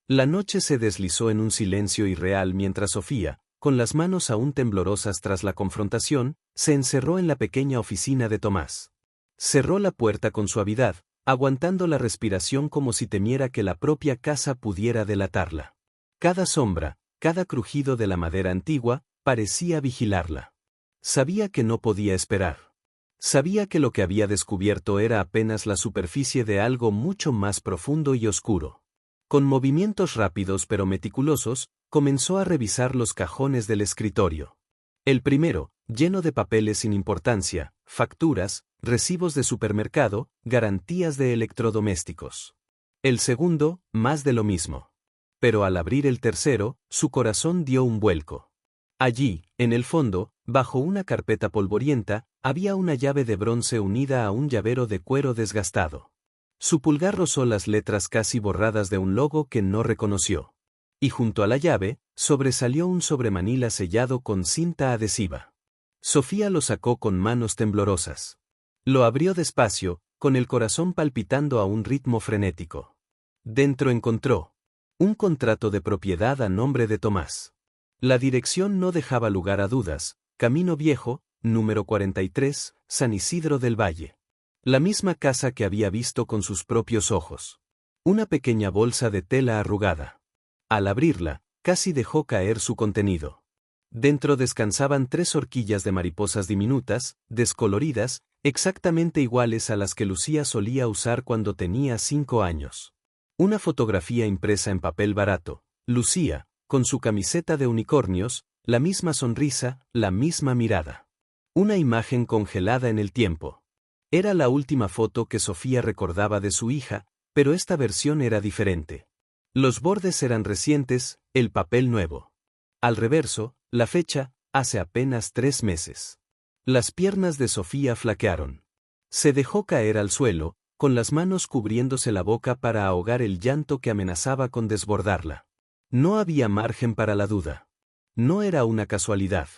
La noche se deslizó en un silencio irreal mientras Sofía, con las manos aún temblorosas tras la confrontación, se encerró en la pequeña oficina de Tomás. Cerró la puerta con suavidad, aguantando la respiración como si temiera que la propia casa pudiera delatarla. Cada sombra, cada crujido de la madera antigua, parecía vigilarla. Sabía que no podía esperar. Sabía que lo que había descubierto era apenas la superficie de algo mucho más profundo y oscuro. Con movimientos rápidos pero meticulosos, comenzó a revisar los cajones del escritorio. El primero, lleno de papeles sin importancia, facturas, recibos de supermercado, garantías de electrodomésticos. El segundo, más de lo mismo. Pero al abrir el tercero, su corazón dio un vuelco. Allí, en el fondo, bajo una carpeta polvorienta, había una llave de bronce unida a un llavero de cuero desgastado. Su pulgar rozó las letras casi borradas de un logo que no reconoció. Y junto a la llave, sobresalió un sobremanila sellado con cinta adhesiva. Sofía lo sacó con manos temblorosas. Lo abrió despacio, con el corazón palpitando a un ritmo frenético. Dentro encontró un contrato de propiedad a nombre de Tomás. La dirección no dejaba lugar a dudas: Camino Viejo, número 43, San Isidro del Valle. La misma casa que había visto con sus propios ojos. Una pequeña bolsa de tela arrugada. Al abrirla, casi dejó caer su contenido. Dentro descansaban 3 horquillas de mariposas diminutas, descoloridas, exactamente iguales a las que Lucía solía usar cuando tenía 5 años. Una fotografía impresa en papel barato. Lucía, con su camiseta de unicornios, la misma sonrisa, la misma mirada. Una imagen congelada en el tiempo. Era la última foto que Sofía recordaba de su hija, pero esta versión era diferente. Los bordes eran recientes, el papel nuevo. Al reverso, la fecha, hace apenas 3 meses. Las piernas de Sofía flaquearon. Se dejó caer al suelo, con las manos cubriéndose la boca para ahogar el llanto que amenazaba con desbordarla. No había margen para la duda. No era una casualidad.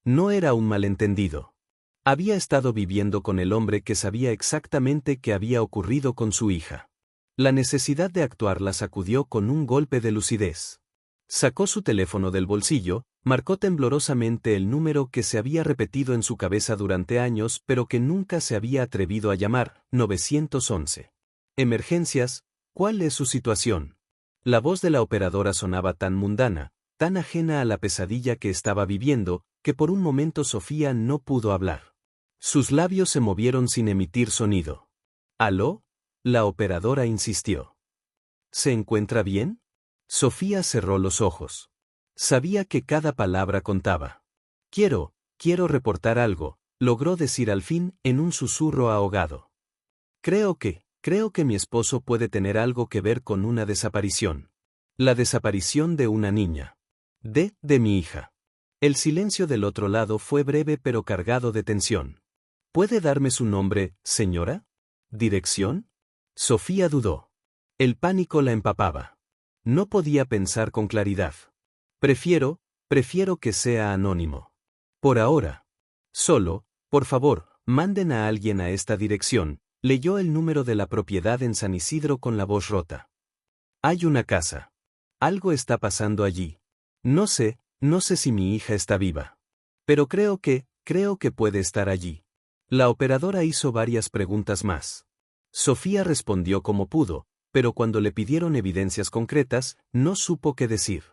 No era un malentendido. Había estado viviendo con el hombre que sabía exactamente qué había ocurrido con su hija. La necesidad de actuar la sacudió con un golpe de lucidez. Sacó su teléfono del bolsillo, marcó temblorosamente el número que se había repetido en su cabeza durante años pero que nunca se había atrevido a llamar: 911. Emergencias, ¿cuál es su situación? La voz de la operadora sonaba tan mundana, tan ajena a la pesadilla que estaba viviendo, que por un momento Sofía no pudo hablar. Sus labios se movieron sin emitir sonido. ¿Aló? La operadora insistió. ¿Se encuentra bien? Sofía cerró los ojos. Sabía que cada palabra contaba. Quiero reportar algo, logró decir al fin en un susurro ahogado. Creo que mi esposo puede tener algo que ver con una desaparición. La desaparición de una niña. De mi hija. El silencio del otro lado fue breve pero cargado de tensión. ¿Puede darme su nombre, señora? ¿Dirección? Sofía dudó. El pánico la empapaba. No podía pensar con claridad. Prefiero que sea anónimo. Por ahora. Solo, por favor, manden a alguien a esta dirección. Leyó el número de la propiedad en San Isidro con la voz rota. Hay una casa. Algo está pasando allí. No sé si mi hija está viva. Pero creo que puede estar allí. La operadora hizo varias preguntas más. Sofía respondió como pudo, pero cuando le pidieron evidencias concretas, no supo qué decir.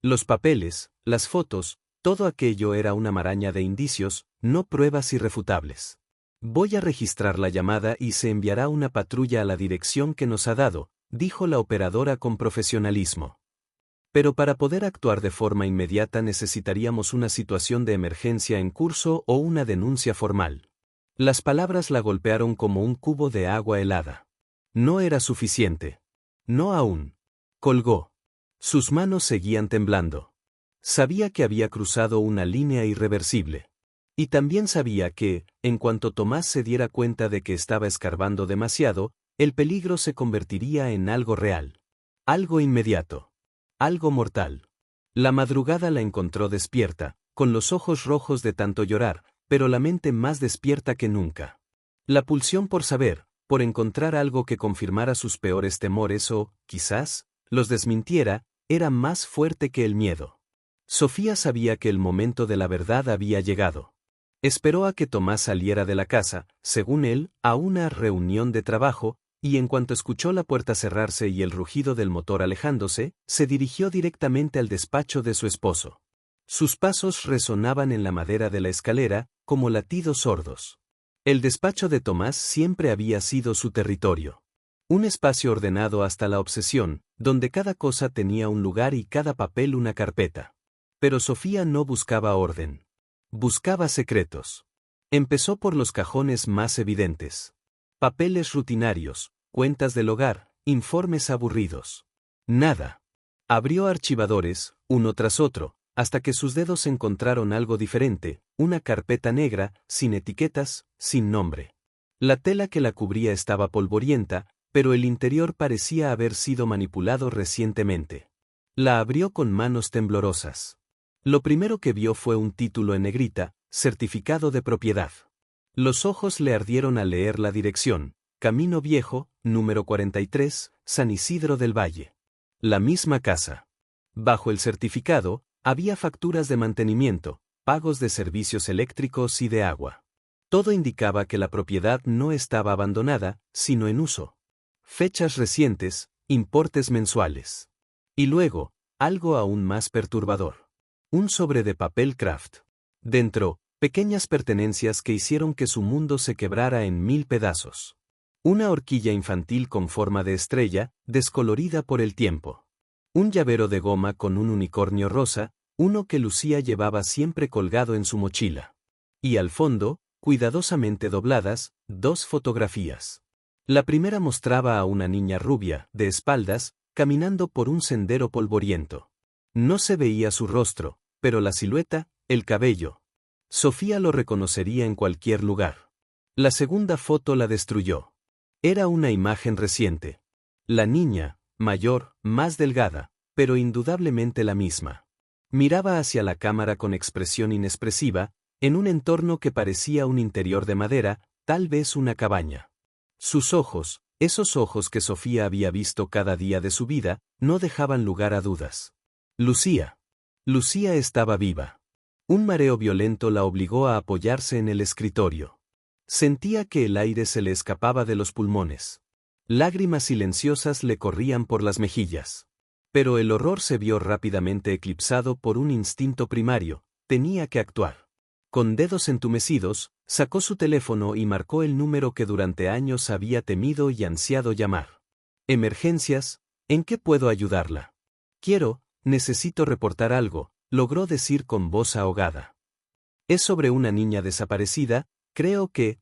Los papeles, las fotos, todo aquello era una maraña de indicios, no pruebas irrefutables. Voy a registrar la llamada y se enviará una patrulla a la dirección que nos ha dado, dijo la operadora con profesionalismo. Pero para poder actuar de forma inmediata necesitaríamos una situación de emergencia en curso o una denuncia formal. Las palabras la golpearon como un cubo de agua helada. No era suficiente. No aún. Colgó. Sus manos seguían temblando. Sabía que había cruzado una línea irreversible. Y también sabía que, en cuanto Tomás se diera cuenta de que estaba escarbando demasiado, el peligro se convertiría en algo real. Algo inmediato. Algo mortal. La madrugada la encontró despierta, con los ojos rojos de tanto llorar, pero la mente más despierta que nunca. La pulsión por saber, por encontrar algo que confirmara sus peores temores o, quizás, los desmintiera, era más fuerte que el miedo. Sofía sabía que el momento de la verdad había llegado. Esperó a que Tomás saliera de la casa, según él, a una reunión de trabajo, y en cuanto escuchó la puerta cerrarse y el rugido del motor alejándose, se dirigió directamente al despacho de su esposo. Sus pasos resonaban en la madera de la escalera, como latidos sordos. El despacho de Tomás siempre había sido su territorio. Un espacio ordenado hasta la obsesión, donde cada cosa tenía un lugar y cada papel una carpeta. Pero Sofía no buscaba orden. Buscaba secretos. Empezó por los cajones más evidentes. Papeles rutinarios, cuentas del hogar, informes aburridos. Nada. Abrió archivadores, uno tras otro, hasta que sus dedos encontraron algo diferente, una carpeta negra, sin etiquetas, sin nombre. La tela que la cubría estaba polvorienta, pero el interior parecía haber sido manipulado recientemente. La abrió con manos temblorosas. Lo primero que vio fue un título en negrita, certificado de propiedad. Los ojos le ardieron al leer la dirección, Camino Viejo, número 43, San Isidro del Valle. La misma casa. Bajo el certificado, había facturas de mantenimiento, pagos de servicios eléctricos y de agua. Todo indicaba que la propiedad no estaba abandonada, sino en uso. Fechas recientes, importes mensuales. Y luego, algo aún más perturbador. Un sobre de papel craft. Dentro, pequeñas pertenencias que hicieron que su mundo se quebrara en 1000 pedazos. Una horquilla infantil con forma de estrella, descolorida por el tiempo. Un llavero de goma con un unicornio rosa, uno que Lucía llevaba siempre colgado en su mochila. Y al fondo, cuidadosamente dobladas, 2 fotografías. La primera mostraba a una niña rubia, de espaldas, caminando por un sendero polvoriento. No se veía su rostro, pero la silueta, el cabello. Sofía lo reconocería en cualquier lugar. La segunda foto la destruyó. Era una imagen reciente. La niña, mayor, más delgada, pero indudablemente la misma. Miraba hacia la cámara con expresión inexpresiva, en un entorno que parecía un interior de madera, tal vez una cabaña. Sus ojos, esos ojos que Sofía había visto cada día de su vida, no dejaban lugar a dudas. Lucía. Lucía estaba viva. Un mareo violento la obligó a apoyarse en el escritorio. Sentía que el aire se le escapaba de los pulmones. Lágrimas silenciosas le corrían por las mejillas. Pero el horror se vio rápidamente eclipsado por un instinto primario: tenía que actuar. Con dedos entumecidos, sacó su teléfono y marcó el número que durante años había temido y ansiado llamar. Emergencias, ¿en qué puedo ayudarla? Necesito reportar algo, logró decir con voz ahogada. Es sobre una niña desaparecida, creo que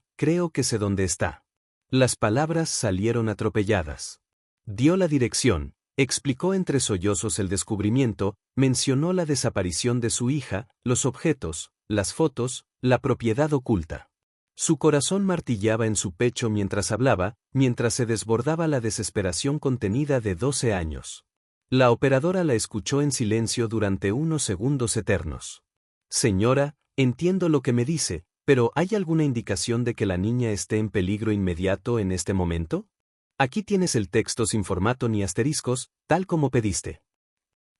sé dónde está. Las palabras salieron atropelladas. Dio la dirección, explicó entre sollozos el descubrimiento, mencionó la desaparición de su hija, los objetos, las fotos, la propiedad oculta. Su corazón martillaba en su pecho mientras hablaba, mientras se desbordaba la desesperación contenida de 12 años. La operadora la escuchó en silencio durante unos segundos eternos. Señora, entiendo lo que me dice, pero ¿hay alguna indicación de que la niña esté en peligro inmediato en este momento? Aquí tienes el texto sin formato ni asteriscos, tal como pediste.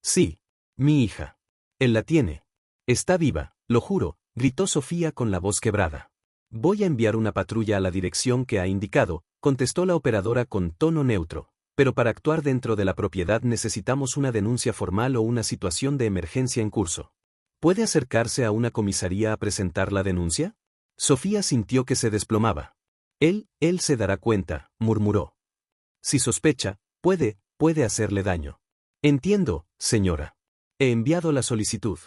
Sí, mi hija. Él la tiene. Está viva, lo juro, gritó Sofía con la voz quebrada. Voy a enviar una patrulla a la dirección que ha indicado, contestó la operadora con tono neutro. Pero para actuar dentro de la propiedad necesitamos una denuncia formal o una situación de emergencia en curso. ¿Puede acercarse a una comisaría a presentar la denuncia? Sofía sintió que se desplomaba. Él se dará cuenta, murmuró. Si sospecha, puede hacerle daño. Entiendo, señora. He enviado la solicitud.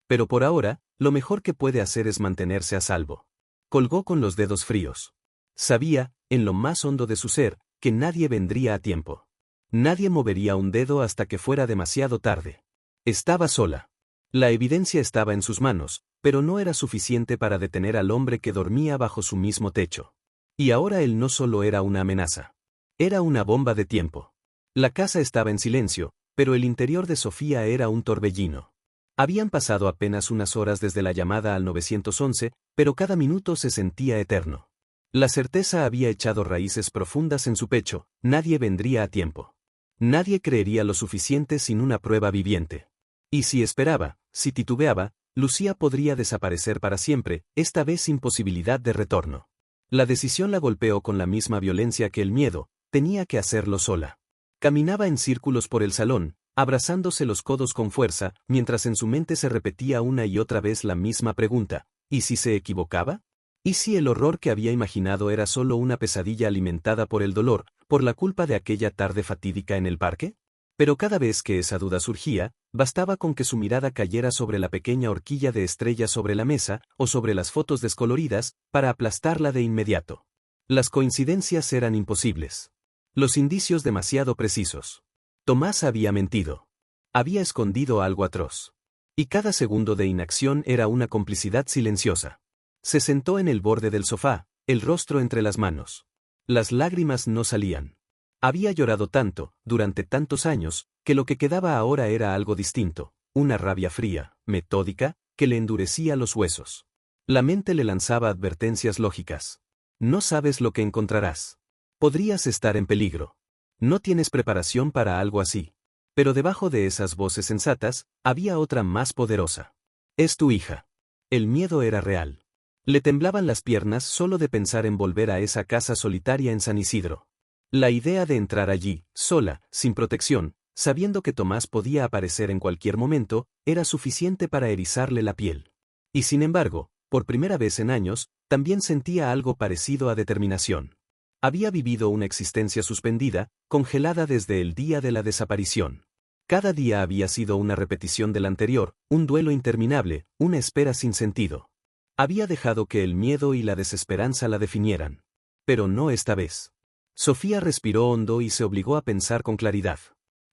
Pero por ahora, lo mejor que puede hacer es mantenerse a salvo. Colgó con los dedos fríos. Sabía, en lo más hondo de su ser, que nadie vendría a tiempo. Nadie movería un dedo hasta que fuera demasiado tarde. Estaba sola. La evidencia estaba en sus manos, pero no era suficiente para detener al hombre que dormía bajo su mismo techo. Y ahora él no solo era una amenaza. Era una bomba de tiempo. La casa estaba en silencio, pero el interior de Sofía era un torbellino. Habían pasado apenas unas horas desde la llamada al 911, pero cada minuto se sentía eterno. La certeza había echado raíces profundas en su pecho, nadie vendría a tiempo. Nadie creería lo suficiente sin una prueba viviente. Y si esperaba, si titubeaba, Lucía podría desaparecer para siempre, esta vez sin posibilidad de retorno. La decisión la golpeó con la misma violencia que el miedo, tenía que hacerlo sola. Caminaba en círculos por el salón, abrazándose los codos con fuerza, mientras en su mente se repetía una y otra vez la misma pregunta, ¿y si se equivocaba? ¿Y si el horror que había imaginado era solo una pesadilla alimentada por el dolor, por la culpa de aquella tarde fatídica en el parque? Pero cada vez que esa duda surgía, bastaba con que su mirada cayera sobre la pequeña horquilla de estrellas sobre la mesa, o sobre las fotos descoloridas, para aplastarla de inmediato. Las coincidencias eran imposibles. Los indicios demasiado precisos. Tomás había mentido. Había escondido algo atroz. Y cada segundo de inacción era una complicidad silenciosa. Se sentó en el borde del sofá, el rostro entre las manos. Las lágrimas no salían. Había llorado tanto, durante tantos años, que lo que quedaba ahora era algo distinto, una rabia fría, metódica, que le endurecía los huesos. La mente le lanzaba advertencias lógicas. No sabes lo que encontrarás. Podrías estar en peligro. No tienes preparación para algo así. Pero debajo de esas voces sensatas, había otra más poderosa. Es tu hija. El miedo era real. Le temblaban las piernas solo de pensar en volver a esa casa solitaria en San Isidro. La idea de entrar allí, sola, sin protección, sabiendo que Tomás podía aparecer en cualquier momento, era suficiente para erizarle la piel. Y sin embargo, por primera vez en años, también sentía algo parecido a determinación. Había vivido una existencia suspendida, congelada desde el día de la desaparición. Cada día había sido una repetición del anterior, un duelo interminable, una espera sin sentido. Había dejado que el miedo y la desesperanza la definieran. Pero no esta vez. Sofía respiró hondo y se obligó a pensar con claridad.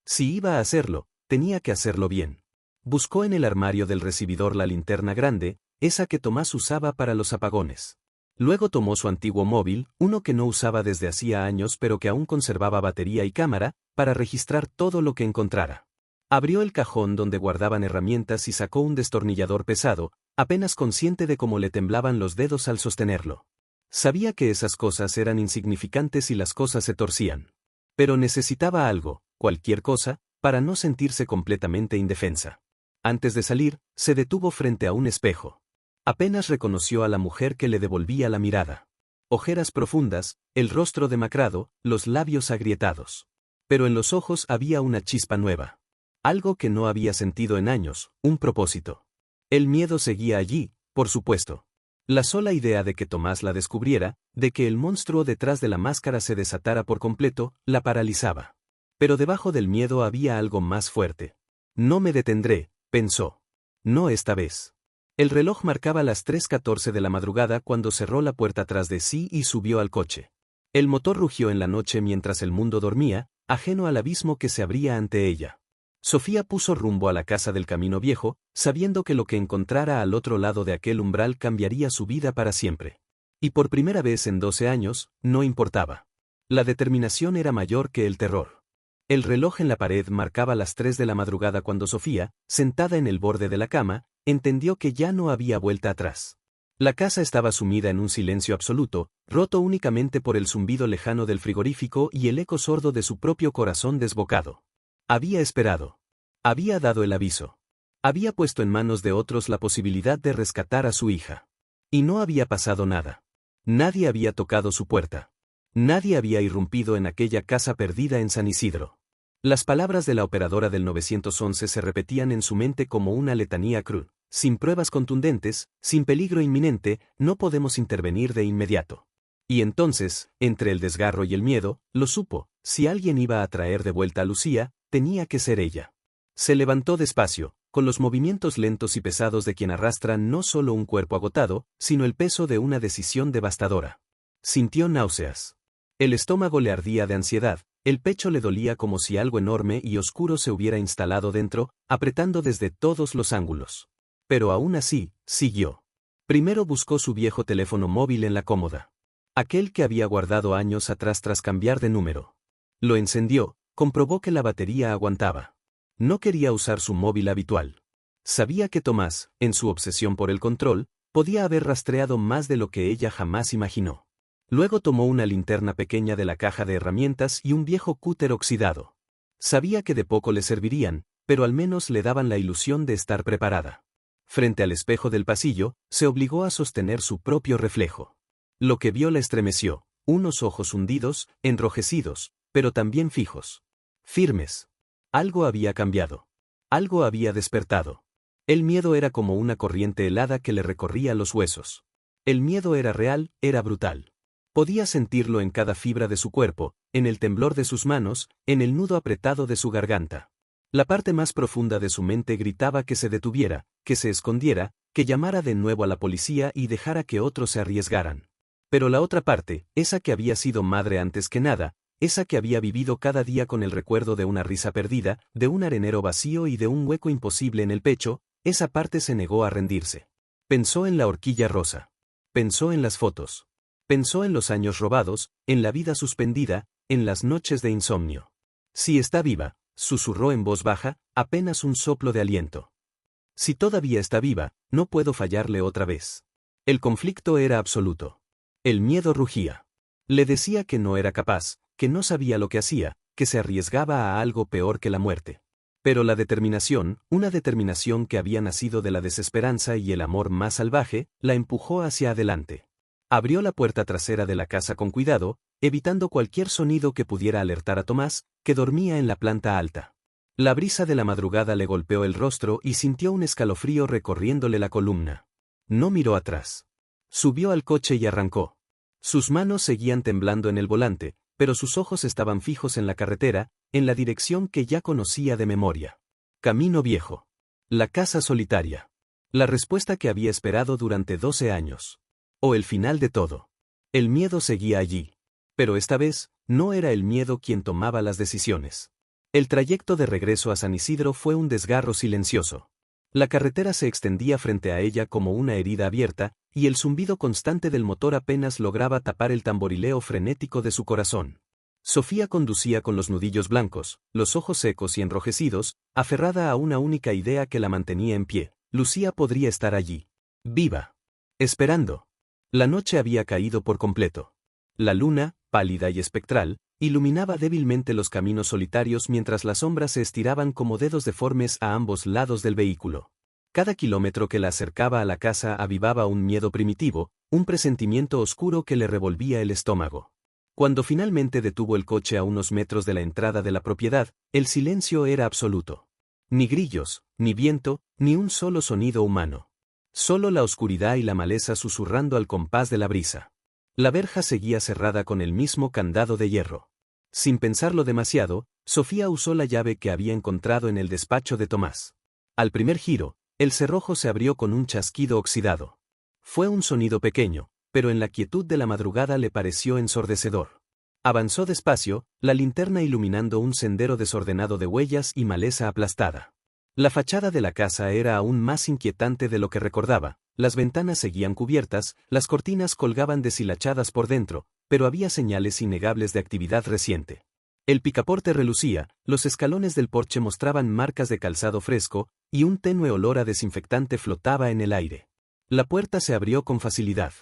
Si iba a hacerlo, tenía que hacerlo bien. Buscó en el armario del recibidor la linterna grande, esa que Tomás usaba para los apagones. Luego tomó su antiguo móvil, uno que no usaba desde hacía años pero que aún conservaba batería y cámara, para registrar todo lo que encontrara. Abrió el cajón donde guardaban herramientas y sacó un destornillador pesado, apenas consciente de cómo le temblaban los dedos al sostenerlo. Sabía que esas cosas eran insignificantes y las cosas se torcían. Pero necesitaba algo, cualquier cosa, para no sentirse completamente indefensa. Antes de salir, se detuvo frente a un espejo. Apenas reconoció a la mujer que le devolvía la mirada. Ojeras profundas, el rostro demacrado, los labios agrietados. Pero en los ojos había una chispa nueva. Algo que no había sentido en años, un propósito. El miedo seguía allí, por supuesto. La sola idea de que Tomás la descubriera, de que el monstruo detrás de la máscara se desatara por completo, la paralizaba. Pero debajo del miedo había algo más fuerte. No me detendré, pensó. No esta vez. El reloj marcaba las 3:14 de la madrugada cuando cerró la puerta tras de sí y subió al coche. El motor rugió en la noche mientras el mundo dormía, ajeno al abismo que se abría ante ella. Sofía puso rumbo a la casa del Camino Viejo, sabiendo que lo que encontrara al otro lado de aquel umbral cambiaría su vida para siempre. Y por primera vez en 12 años, no importaba. La determinación era mayor que el terror. El reloj en la pared marcaba las 3 de la madrugada cuando Sofía, sentada en el borde de la cama, entendió que ya no había vuelta atrás. La casa estaba sumida en un silencio absoluto, roto únicamente por el zumbido lejano del frigorífico y el eco sordo de su propio corazón desbocado. Había esperado. Había dado el aviso. Había puesto en manos de otros la posibilidad de rescatar a su hija. Y no había pasado nada. Nadie había tocado su puerta. Nadie había irrumpido en aquella casa perdida en San Isidro. Las palabras de la operadora del 911 se repetían en su mente como una letanía cruel. Sin pruebas contundentes, sin peligro inminente, no podemos intervenir de inmediato. Y entonces, entre el desgarro y el miedo, lo supo, si alguien iba a traer de vuelta a Lucía, tenía que ser ella. Se levantó despacio, con los movimientos lentos y pesados de quien arrastra no solo un cuerpo agotado, sino el peso de una decisión devastadora. Sintió náuseas. El estómago le ardía de ansiedad, el pecho le dolía como si algo enorme y oscuro se hubiera instalado dentro, apretando desde todos los ángulos. Pero aún así, siguió. Primero buscó su viejo teléfono móvil en la cómoda. Aquel que había guardado años atrás tras cambiar de número. Lo encendió, comprobó que la batería aguantaba. No quería usar su móvil habitual. Sabía que Tomás, en su obsesión por el control, podía haber rastreado más de lo que ella jamás imaginó. Luego tomó una linterna pequeña de la caja de herramientas y un viejo cúter oxidado. Sabía que de poco le servirían, pero al menos le daban la ilusión de estar preparada. Frente al espejo del pasillo, se obligó a sostener su propio reflejo. Lo que vio la estremeció, unos ojos hundidos, enrojecidos, pero también fijos. Firmes. Algo había cambiado. Algo había despertado. El miedo era como una corriente helada que le recorría los huesos. El miedo era real, era brutal. Podía sentirlo en cada fibra de su cuerpo, en el temblor de sus manos, en el nudo apretado de su garganta. La parte más profunda de su mente gritaba que se detuviera, que se escondiera, que llamara de nuevo a la policía y dejara que otros se arriesgaran. Pero la otra parte, esa que había sido madre antes que nada, esa que había vivido cada día con el recuerdo de una risa perdida, de un arenero vacío y de un hueco imposible en el pecho, esa parte se negó a rendirse. Pensó en la horquilla rosa. Pensó en las fotos. Pensó en los años robados, en la vida suspendida, en las noches de insomnio. Si está viva, susurró en voz baja, apenas un soplo de aliento. Si todavía está viva, no puedo fallarle otra vez. El conflicto era absoluto. El miedo rugía. Le decía que no era capaz, que no sabía lo que hacía, que se arriesgaba a algo peor que la muerte. Pero la determinación, una determinación que había nacido de la desesperanza y el amor más salvaje, la empujó hacia adelante. Abrió la puerta trasera de la casa con cuidado, evitando cualquier sonido que pudiera alertar a Tomás, que dormía en la planta alta. La brisa de la madrugada le golpeó el rostro y sintió un escalofrío recorriéndole la columna. No miró atrás. Subió al coche y arrancó. Sus manos seguían temblando en el volante, pero sus ojos estaban fijos en la carretera, en la dirección que ya conocía de memoria. Camino viejo. La casa solitaria. La respuesta que había esperado durante 12 años. O el final de todo. El miedo seguía allí. Pero esta vez, no era el miedo quien tomaba las decisiones. El trayecto de regreso a San Isidro fue un desgarro silencioso. La carretera se extendía frente a ella como una herida abierta, y el zumbido constante del motor apenas lograba tapar el tamborileo frenético de su corazón. Sofía conducía con los nudillos blancos, los ojos secos y enrojecidos, aferrada a una única idea que la mantenía en pie. Lucía podría estar allí. Viva. Esperando. La noche había caído por completo. La luna, pálida y espectral, iluminaba débilmente los caminos solitarios mientras las sombras se estiraban como dedos deformes a ambos lados del vehículo. Cada kilómetro que la acercaba a la casa avivaba un miedo primitivo, un presentimiento oscuro que le revolvía el estómago. Cuando finalmente detuvo el coche a unos metros de la entrada de la propiedad, el silencio era absoluto. Ni grillos, ni viento, ni un solo sonido humano. Solo la oscuridad y la maleza susurrando al compás de la brisa. La verja seguía cerrada con el mismo candado de hierro. Sin pensarlo demasiado, Sofía usó la llave que había encontrado en el despacho de Tomás. Al primer giro, el cerrojo se abrió con un chasquido oxidado. Fue un sonido pequeño, pero en la quietud de la madrugada le pareció ensordecedor. Avanzó despacio, la linterna iluminando un sendero desordenado de huellas y maleza aplastada. La fachada de la casa era aún más inquietante de lo que recordaba, las ventanas seguían cubiertas, las cortinas colgaban deshilachadas por dentro, pero había señales innegables de actividad reciente. El picaporte relucía, los escalones del porche mostraban marcas de calzado fresco, y un tenue olor a desinfectante flotaba en el aire. La puerta se abrió con facilidad.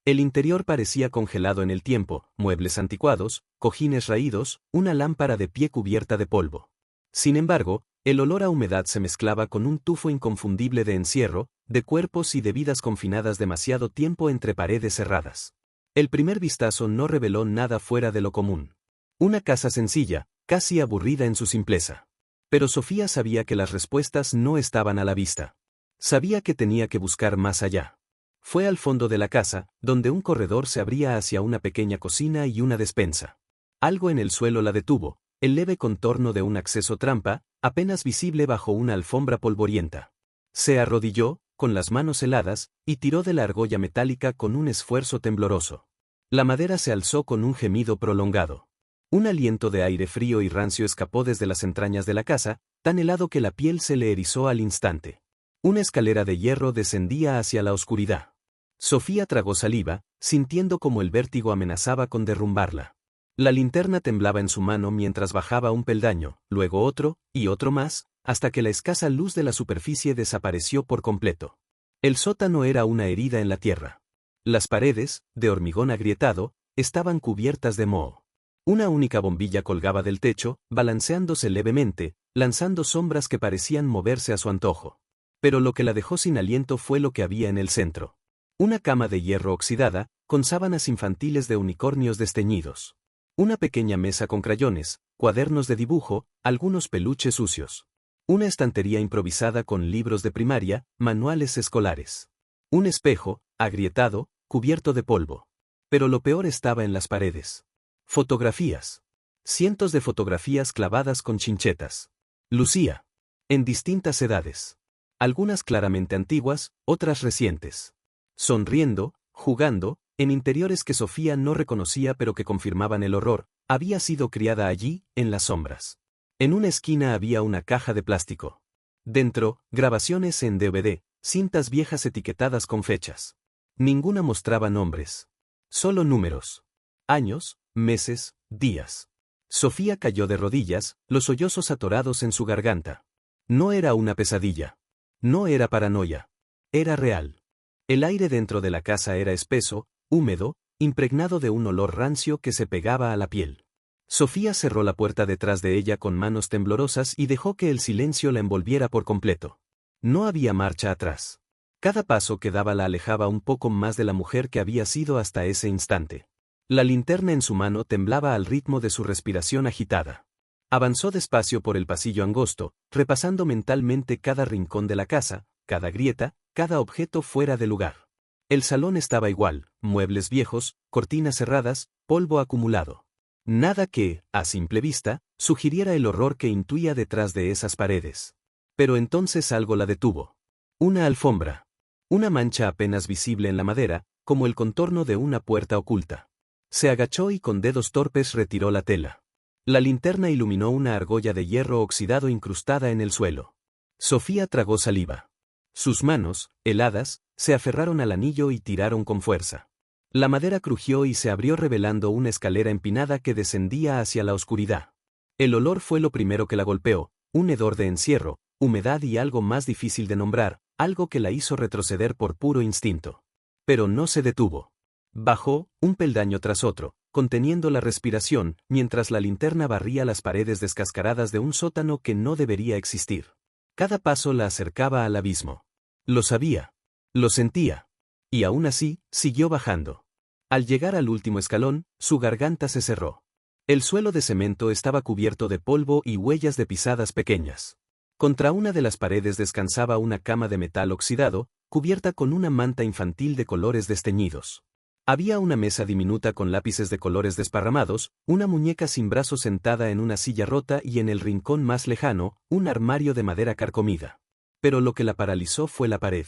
El interior parecía congelado en el tiempo, muebles anticuados, cojines raídos, una lámpara de pie cubierta de polvo. Sin embargo, el olor a humedad se mezclaba con un tufo inconfundible de encierro, de cuerpos y de vidas confinadas demasiado tiempo entre paredes cerradas. El primer vistazo no reveló nada fuera de lo común. Una casa sencilla, casi aburrida en su simpleza. Pero Sofía sabía que las respuestas no estaban a la vista. Sabía que tenía que buscar más allá. Fue al fondo de la casa, donde un corredor se abría hacia una pequeña cocina y una despensa. Algo en el suelo la detuvo, el leve contorno de un acceso trampa, apenas visible bajo una alfombra polvorienta. Se arrodilló, con las manos heladas, y tiró de la argolla metálica con un esfuerzo tembloroso. La madera se alzó con un gemido prolongado. Un aliento de aire frío y rancio escapó desde las entrañas de la casa, tan helado que la piel se le erizó al instante. Una escalera de hierro descendía hacia la oscuridad. Sofía tragó saliva, sintiendo como el vértigo amenazaba con derrumbarla. La linterna temblaba en su mano mientras bajaba un peldaño, luego otro, y otro más, hasta que la escasa luz de la superficie desapareció por completo. El sótano era una herida en la tierra. Las paredes, de hormigón agrietado, estaban cubiertas de moho. Una única bombilla colgaba del techo, balanceándose levemente, lanzando sombras que parecían moverse a su antojo. Pero lo que la dejó sin aliento fue lo que había en el centro. Una cama de hierro oxidada, con sábanas infantiles de unicornios desteñidos. Una pequeña mesa con crayones, cuadernos de dibujo, algunos peluches sucios. Una estantería improvisada con libros de primaria, manuales escolares. Un espejo, agrietado, cubierto de polvo. Pero lo peor estaba en las paredes. Fotografías. Cientos de fotografías clavadas con chinchetas. Lucía. En distintas edades. Algunas claramente antiguas, otras recientes. Sonriendo, jugando, en interiores que Sofía no reconocía pero que confirmaban el horror. Había sido criada allí, en las sombras. En una esquina había una caja de plástico. Dentro, grabaciones en DVD, cintas viejas etiquetadas con fechas. Ninguna mostraba nombres. Solo números. Años, meses, días. Sofía cayó de rodillas, los sollozos atorados en su garganta. No era una pesadilla. No era paranoia. Era real. El aire dentro de la casa era espeso, húmedo, impregnado de un olor rancio que se pegaba a la piel. Sofía cerró la puerta detrás de ella con manos temblorosas y dejó que el silencio la envolviera por completo. No había marcha atrás. Cada paso que daba la alejaba un poco más de la mujer que había sido hasta ese instante. La linterna en su mano temblaba al ritmo de su respiración agitada. Avanzó despacio por el pasillo angosto, repasando mentalmente cada rincón de la casa, cada grieta, cada objeto fuera de lugar. El salón estaba igual, muebles viejos, cortinas cerradas, polvo acumulado. Nada que, a simple vista, sugiriera el horror que intuía detrás de esas paredes. Pero entonces algo la detuvo. Una alfombra. Una mancha apenas visible en la madera, como el contorno de una puerta oculta. Se agachó y con dedos torpes retiró la tela. La linterna iluminó una argolla de hierro oxidado incrustada en el suelo. Sofía tragó saliva. Sus manos, heladas, se aferraron al anillo y tiraron con fuerza. La madera crujió y se abrió revelando una escalera empinada que descendía hacia la oscuridad. El olor fue lo primero que la golpeó, un hedor de encierro, humedad y algo más difícil de nombrar, algo que la hizo retroceder por puro instinto. Pero no se detuvo. Bajó, un peldaño tras otro, conteniendo la respiración, mientras la linterna barría las paredes descascaradas de un sótano que no debería existir. Cada paso la acercaba al abismo. Lo sabía. Lo sentía. Y aún así, siguió bajando. Al llegar al último escalón, su garganta se cerró. El suelo de cemento estaba cubierto de polvo y huellas de pisadas pequeñas. Contra una de las paredes descansaba una cama de metal oxidado, cubierta con una manta infantil de colores desteñidos. Había una mesa diminuta con lápices de colores desparramados, una muñeca sin brazos sentada en una silla rota y en el rincón más lejano, un armario de madera carcomida. Pero lo que la paralizó fue la pared.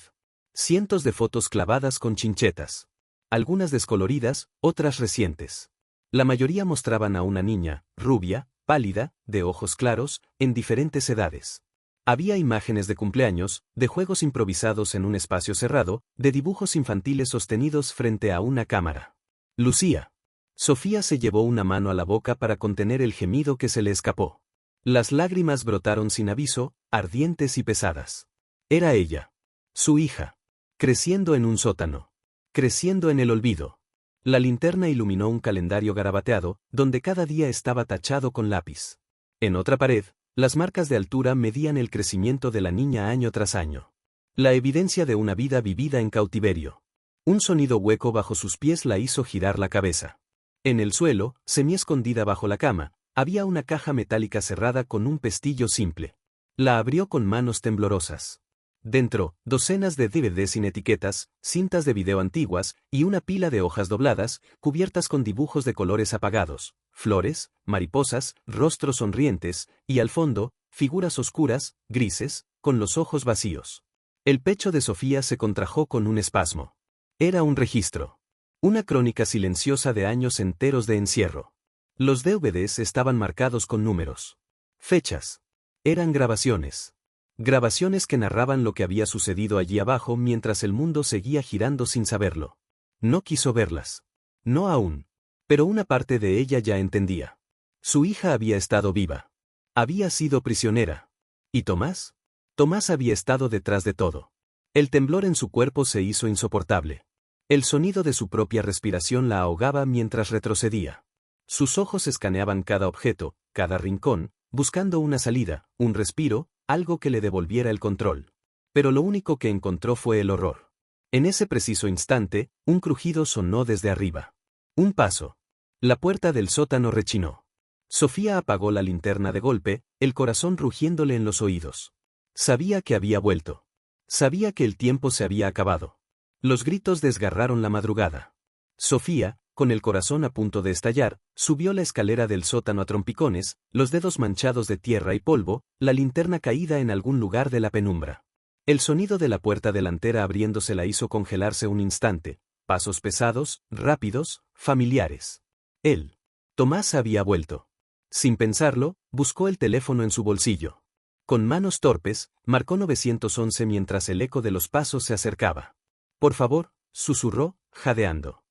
Cientos de fotos clavadas con chinchetas. Algunas descoloridas, otras recientes. La mayoría mostraban a una niña, rubia, pálida, de ojos claros, en diferentes edades. Había imágenes de cumpleaños, de juegos improvisados en un espacio cerrado, de dibujos infantiles sostenidos frente a una cámara. Lucía. Sofía se llevó una mano a la boca para contener el gemido que se le escapó. Las lágrimas brotaron sin aviso, ardientes y pesadas. Era ella. Su hija. Creciendo en un sótano. Creciendo en el olvido. La linterna iluminó un calendario garabateado, donde cada día estaba tachado con lápiz. En otra pared, las marcas de altura medían el crecimiento de la niña año tras año. La evidencia de una vida vivida en cautiverio. Un sonido hueco bajo sus pies la hizo girar la cabeza. En el suelo, semi-escondida bajo la cama, había una caja metálica cerrada con un pestillo simple. La abrió con manos temblorosas. Dentro, docenas de DVD sin etiquetas, cintas de video antiguas, y una pila de hojas dobladas, cubiertas con dibujos de colores apagados, flores, mariposas, rostros sonrientes, y al fondo, figuras oscuras, grises, con los ojos vacíos. El pecho de Sofía se contrajo con un espasmo. Era un registro. Una crónica silenciosa de años enteros de encierro. Los DVDs estaban marcados con números. Fechas. Eran grabaciones. Grabaciones que narraban lo que había sucedido allí abajo mientras el mundo seguía girando sin saberlo. No quiso verlas. No aún. Pero una parte de ella ya entendía. Su hija había estado viva. Había sido prisionera. ¿Y Tomás? Tomás había estado detrás de todo. El temblor en su cuerpo se hizo insoportable. El sonido de su propia respiración la ahogaba mientras retrocedía. Sus ojos escaneaban cada objeto, cada rincón, buscando una salida, un respiro, algo que le devolviera el control. Pero lo único que encontró fue el horror. En ese preciso instante, un crujido sonó desde arriba. Un paso. La puerta del sótano rechinó. Sofía apagó la linterna de golpe, el corazón rugiéndole en los oídos. Sabía que había vuelto. Sabía que el tiempo se había acabado. Los gritos desgarraron la madrugada. Sofía, con el corazón a punto de estallar, subió la escalera del sótano a trompicones, los dedos manchados de tierra y polvo, la linterna caída en algún lugar de la penumbra. El sonido de la puerta delantera abriéndose la hizo congelarse un instante, pasos pesados, rápidos, familiares. Él. Tomás había vuelto. Sin pensarlo, buscó el teléfono en su bolsillo. Con manos torpes, marcó 911 mientras el eco de los pasos se acercaba. Por favor, susurró, jadeando.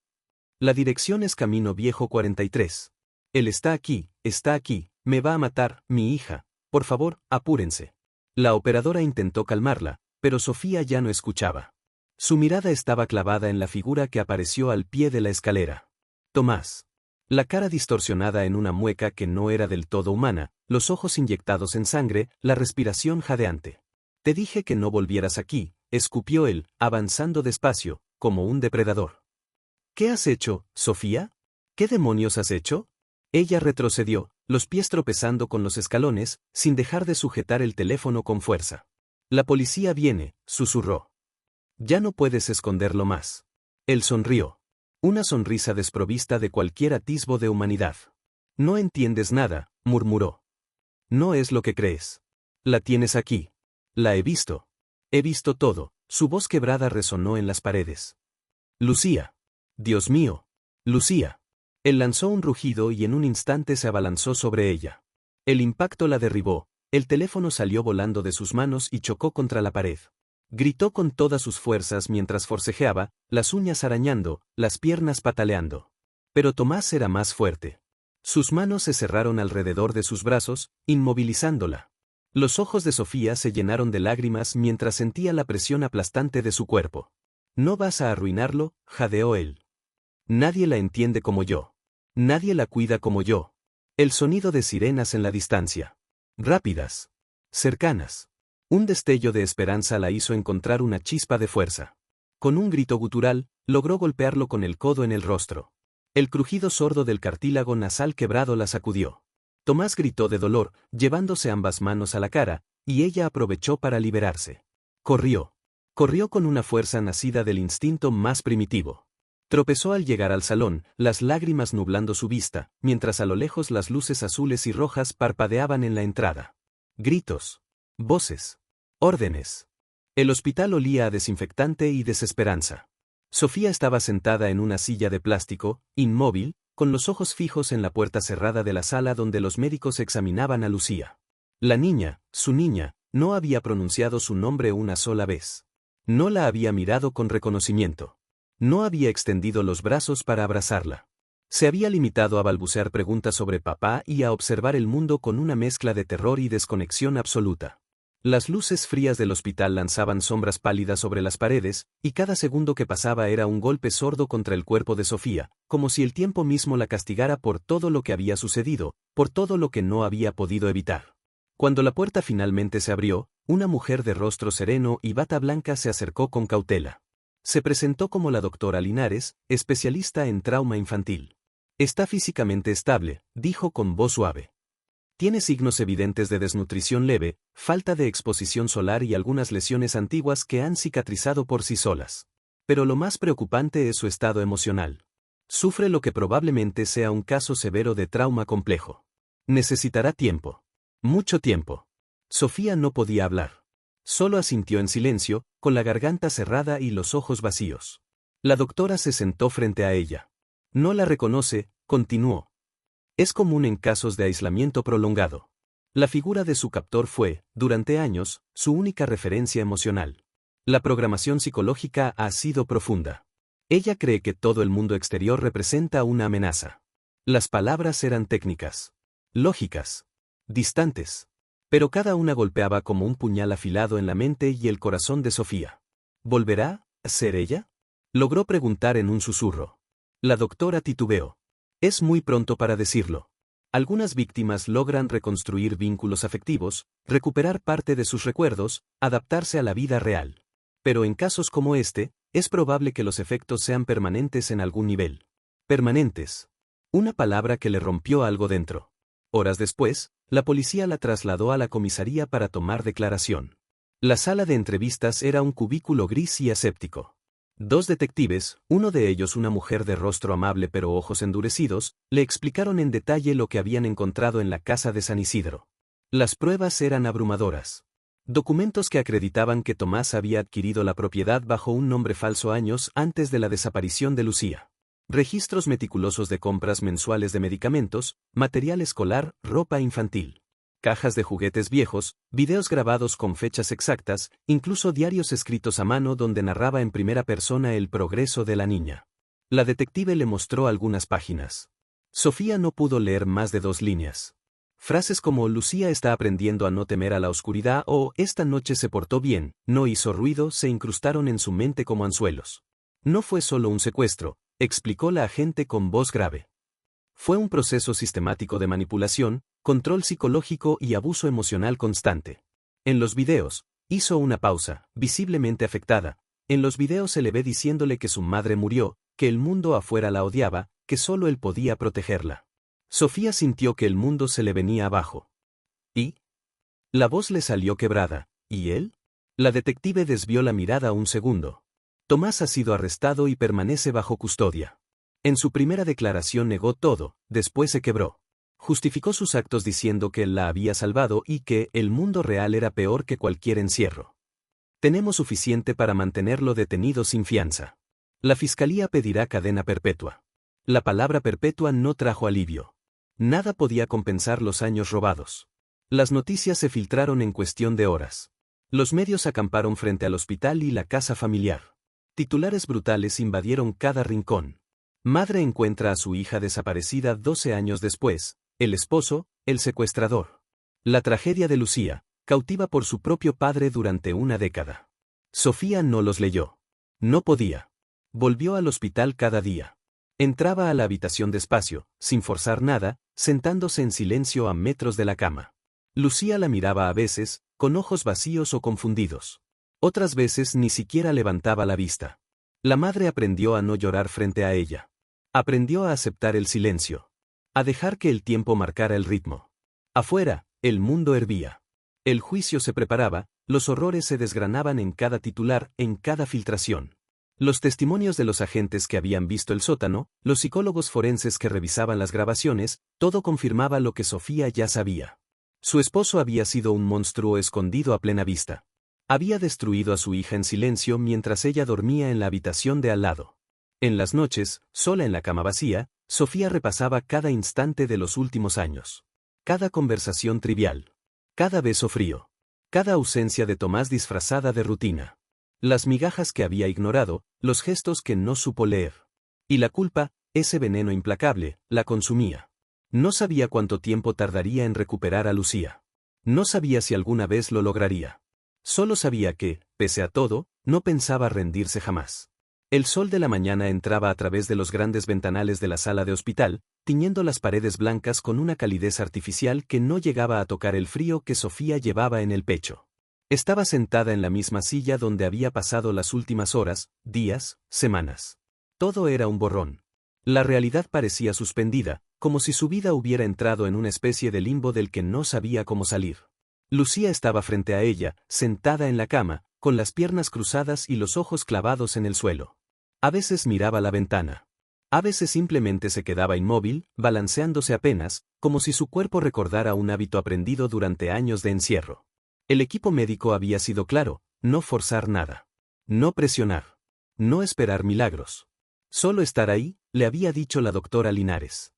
La dirección es Camino Viejo 43. Él está aquí, me va a matar, mi hija, por favor, apúrense. La operadora intentó calmarla, pero Sofía ya no escuchaba. Su mirada estaba clavada en la figura que apareció al pie de la escalera. Tomás. La cara distorsionada en una mueca que no era del todo humana, los ojos inyectados en sangre, la respiración jadeante. Te dije que no volvieras aquí, escupió él, avanzando despacio, como un depredador. ¿Qué has hecho, Sofía? ¿Qué demonios has hecho? Ella retrocedió, los pies tropezando con los escalones, sin dejar de sujetar el teléfono con fuerza. La policía viene, susurró. Ya no puedes esconderlo más. Él sonrió. Una sonrisa desprovista de cualquier atisbo de humanidad. No entiendes nada, murmuró. No es lo que crees. La tienes aquí. La he visto. He visto todo, su voz quebrada resonó en las paredes. Lucía. Dios mío. Lucía. Él lanzó un rugido y en un instante se abalanzó sobre ella. El impacto la derribó, el teléfono salió volando de sus manos y chocó contra la pared. Gritó con todas sus fuerzas mientras forcejeaba, las uñas arañando, las piernas pataleando. Pero Tomás era más fuerte. Sus manos se cerraron alrededor de sus brazos, inmovilizándola. Los ojos de Sofía se llenaron de lágrimas mientras sentía la presión aplastante de su cuerpo. No vas a arruinarlo, jadeó él. Nadie la entiende como yo. Nadie la cuida como yo. El sonido de sirenas en la distancia. Rápidas. Cercanas. Un destello de esperanza la hizo encontrar una chispa de fuerza. Con un grito gutural, logró golpearlo con el codo en el rostro. El crujido sordo del cartílago nasal quebrado la sacudió. Tomás gritó de dolor, llevándose ambas manos a la cara, y ella aprovechó para liberarse. Corrió. Corrió con una fuerza nacida del instinto más primitivo. Tropezó al llegar al salón, las lágrimas nublando su vista, mientras a lo lejos las luces azules y rojas parpadeaban en la entrada. Gritos. Voces. Órdenes. El hospital olía a desinfectante y desesperanza. Sofía estaba sentada en una silla de plástico, inmóvil, con los ojos fijos en la puerta cerrada de la sala donde los médicos examinaban a Lucía. La niña, su niña, no había pronunciado su nombre una sola vez. No la había mirado con reconocimiento. No había extendido los brazos para abrazarla. Se había limitado a balbucear preguntas sobre papá y a observar el mundo con una mezcla de terror y desconexión absoluta. Las luces frías del hospital lanzaban sombras pálidas sobre las paredes, y cada segundo que pasaba era un golpe sordo contra el cuerpo de Sofía, como si el tiempo mismo la castigara por todo lo que había sucedido, por todo lo que no había podido evitar. Cuando la puerta finalmente se abrió, una mujer de rostro sereno y bata blanca se acercó con cautela. Se presentó como la doctora Linares, especialista en trauma infantil. Está físicamente estable, dijo con voz suave. Tiene signos evidentes de desnutrición leve, falta de exposición solar y algunas lesiones antiguas que han cicatrizado por sí solas. Pero lo más preocupante es su estado emocional. Sufre lo que probablemente sea un caso severo de trauma complejo. Necesitará tiempo. Mucho tiempo. Sofía no podía hablar. Solo asintió en silencio, con la garganta cerrada y los ojos vacíos. La doctora se sentó frente a ella. No la reconoce, continuó. Es común en casos de aislamiento prolongado. La figura de su captor fue, durante años, su única referencia emocional. La programación psicológica ha sido profunda. Ella cree que todo el mundo exterior representa una amenaza. Las palabras eran técnicas, lógicas, distantes. Pero cada una golpeaba como un puñal afilado en la mente y el corazón de Sofía. ¿Volverá a ser ella? Logró preguntar en un susurro. La doctora titubeó. Es muy pronto para decirlo. Algunas víctimas logran reconstruir vínculos afectivos, recuperar parte de sus recuerdos, adaptarse a la vida real. Pero en casos como este, es probable que los efectos sean permanentes en algún nivel. Permanentes. Una palabra que le rompió algo dentro. Horas después, la policía la trasladó a la comisaría para tomar declaración. La sala de entrevistas era un cubículo gris y aséptico. Dos detectives, uno de ellos una mujer de rostro amable pero ojos endurecidos, le explicaron en detalle lo que habían encontrado en la casa de San Isidro. Las pruebas eran abrumadoras. Documentos que acreditaban que Tomás había adquirido la propiedad bajo un nombre falso años antes de la desaparición de Lucía. Registros meticulosos de compras mensuales de medicamentos, material escolar, ropa infantil. Cajas de juguetes viejos, videos grabados con fechas exactas, incluso diarios escritos a mano donde narraba en primera persona el progreso de la niña. La detective le mostró algunas páginas. Sofía no pudo leer más de 2 líneas. Frases como Lucía está aprendiendo a no temer a la oscuridad o esta noche se portó bien, no hizo ruido se incrustaron en su mente como anzuelos. No fue solo un secuestro, explicó la agente con voz grave. Fue un proceso sistemático de manipulación, control psicológico y abuso emocional constante. En los videos, hizo una pausa, visiblemente afectada. En los videos se le ve diciéndole que su madre murió, que el mundo afuera la odiaba, que solo él podía protegerla. Sofía sintió que el mundo se le venía abajo. ¿Y? La voz le salió quebrada. ¿Y él? La detective desvió la mirada un segundo. Tomás ha sido arrestado y permanece bajo custodia. En su primera declaración negó todo, después se quebró. Justificó sus actos diciendo que él la había salvado y que el mundo real era peor que cualquier encierro. Tenemos suficiente para mantenerlo detenido sin fianza. La fiscalía pedirá cadena perpetua. La palabra perpetua no trajo alivio. Nada podía compensar los años robados. Las noticias se filtraron en cuestión de horas. Los medios acamparon frente al hospital y la casa familiar. Titulares brutales invadieron cada rincón. Madre encuentra a su hija desaparecida 12 años después, el esposo, el secuestrador. La tragedia de Lucía, cautiva por su propio padre durante una década. Sofía no los leyó. No podía. Volvió al hospital cada día. Entraba a la habitación despacio, sin forzar nada, sentándose en silencio a metros de la cama. Lucía la miraba a veces, con ojos vacíos o confundidos. Otras veces ni siquiera levantaba la vista. La madre aprendió a no llorar frente a ella. Aprendió a aceptar el silencio. A dejar que el tiempo marcara el ritmo. Afuera, el mundo hervía. El juicio se preparaba, los horrores se desgranaban en cada titular, en cada filtración. Los testimonios de los agentes que habían visto el sótano, los psicólogos forenses que revisaban las grabaciones, todo confirmaba lo que Sofía ya sabía. Su esposo había sido un monstruo escondido a plena vista. Había destruido a su hija en silencio mientras ella dormía en la habitación de al lado. En las noches, sola en la cama vacía, Sofía repasaba cada instante de los últimos años. Cada conversación trivial. Cada beso frío. Cada ausencia de Tomás disfrazada de rutina. Las migajas que había ignorado, los gestos que no supo leer. Y la culpa, ese veneno implacable, la consumía. No sabía cuánto tiempo tardaría en recuperar a Lucía. No sabía si alguna vez lo lograría. Solo sabía que, pese a todo, no pensaba rendirse jamás. El sol de la mañana entraba a través de los grandes ventanales de la sala de hospital, tiñendo las paredes blancas con una calidez artificial que no llegaba a tocar el frío que Sofía llevaba en el pecho. Estaba sentada en la misma silla donde había pasado las últimas horas, días, semanas. Todo era un borrón. La realidad parecía suspendida, como si su vida hubiera entrado en una especie de limbo del que no sabía cómo salir. Lucía estaba frente a ella, sentada en la cama, con las piernas cruzadas y los ojos clavados en el suelo. A veces miraba la ventana. A veces simplemente se quedaba inmóvil, balanceándose apenas, como si su cuerpo recordara un hábito aprendido durante años de encierro. El equipo médico había sido claro, no forzar nada. No presionar. No esperar milagros. Solo estar ahí, le había dicho la doctora Linares.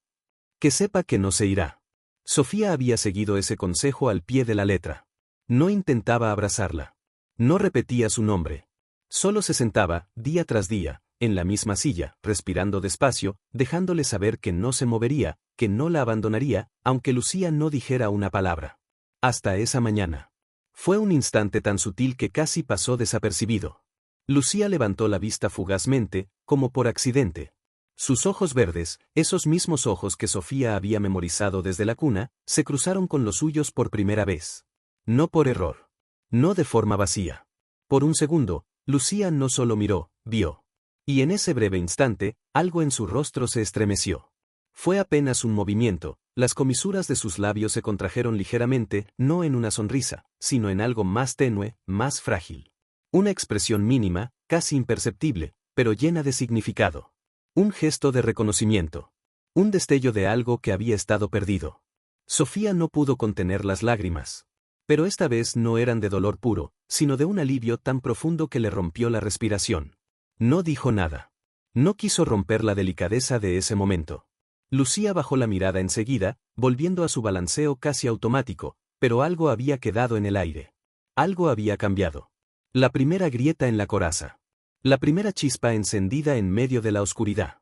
Que sepa que no se irá. Sofía había seguido ese consejo al pie de la letra. No intentaba abrazarla. No repetía su nombre. Solo se sentaba, día tras día, en la misma silla, respirando despacio, dejándole saber que no se movería, que no la abandonaría, aunque Lucía no dijera una palabra. Hasta esa mañana. Fue un instante tan sutil que casi pasó desapercibido. Lucía levantó la vista fugazmente, como por accidente. Sus ojos verdes, esos mismos ojos que Sofía había memorizado desde la cuna, se cruzaron con los suyos por primera vez. No por error. No de forma vacía. Por un segundo, Lucía no solo miró, vio. Y en ese breve instante, algo en su rostro se estremeció. Fue apenas un movimiento, las comisuras de sus labios se contrajeron ligeramente, no en una sonrisa, sino en algo más tenue, más frágil. Una expresión mínima, casi imperceptible, pero llena de significado. Un gesto de reconocimiento. Un destello de algo que había estado perdido. Sofía no pudo contener las lágrimas. Pero esta vez no eran de dolor puro, sino de un alivio tan profundo que le rompió la respiración. No dijo nada. No quiso romper la delicadeza de ese momento. Lucía bajó la mirada enseguida, volviendo a su balanceo casi automático, pero algo había quedado en el aire. Algo había cambiado. La primera grieta en la coraza. La primera chispa encendida en medio de la oscuridad.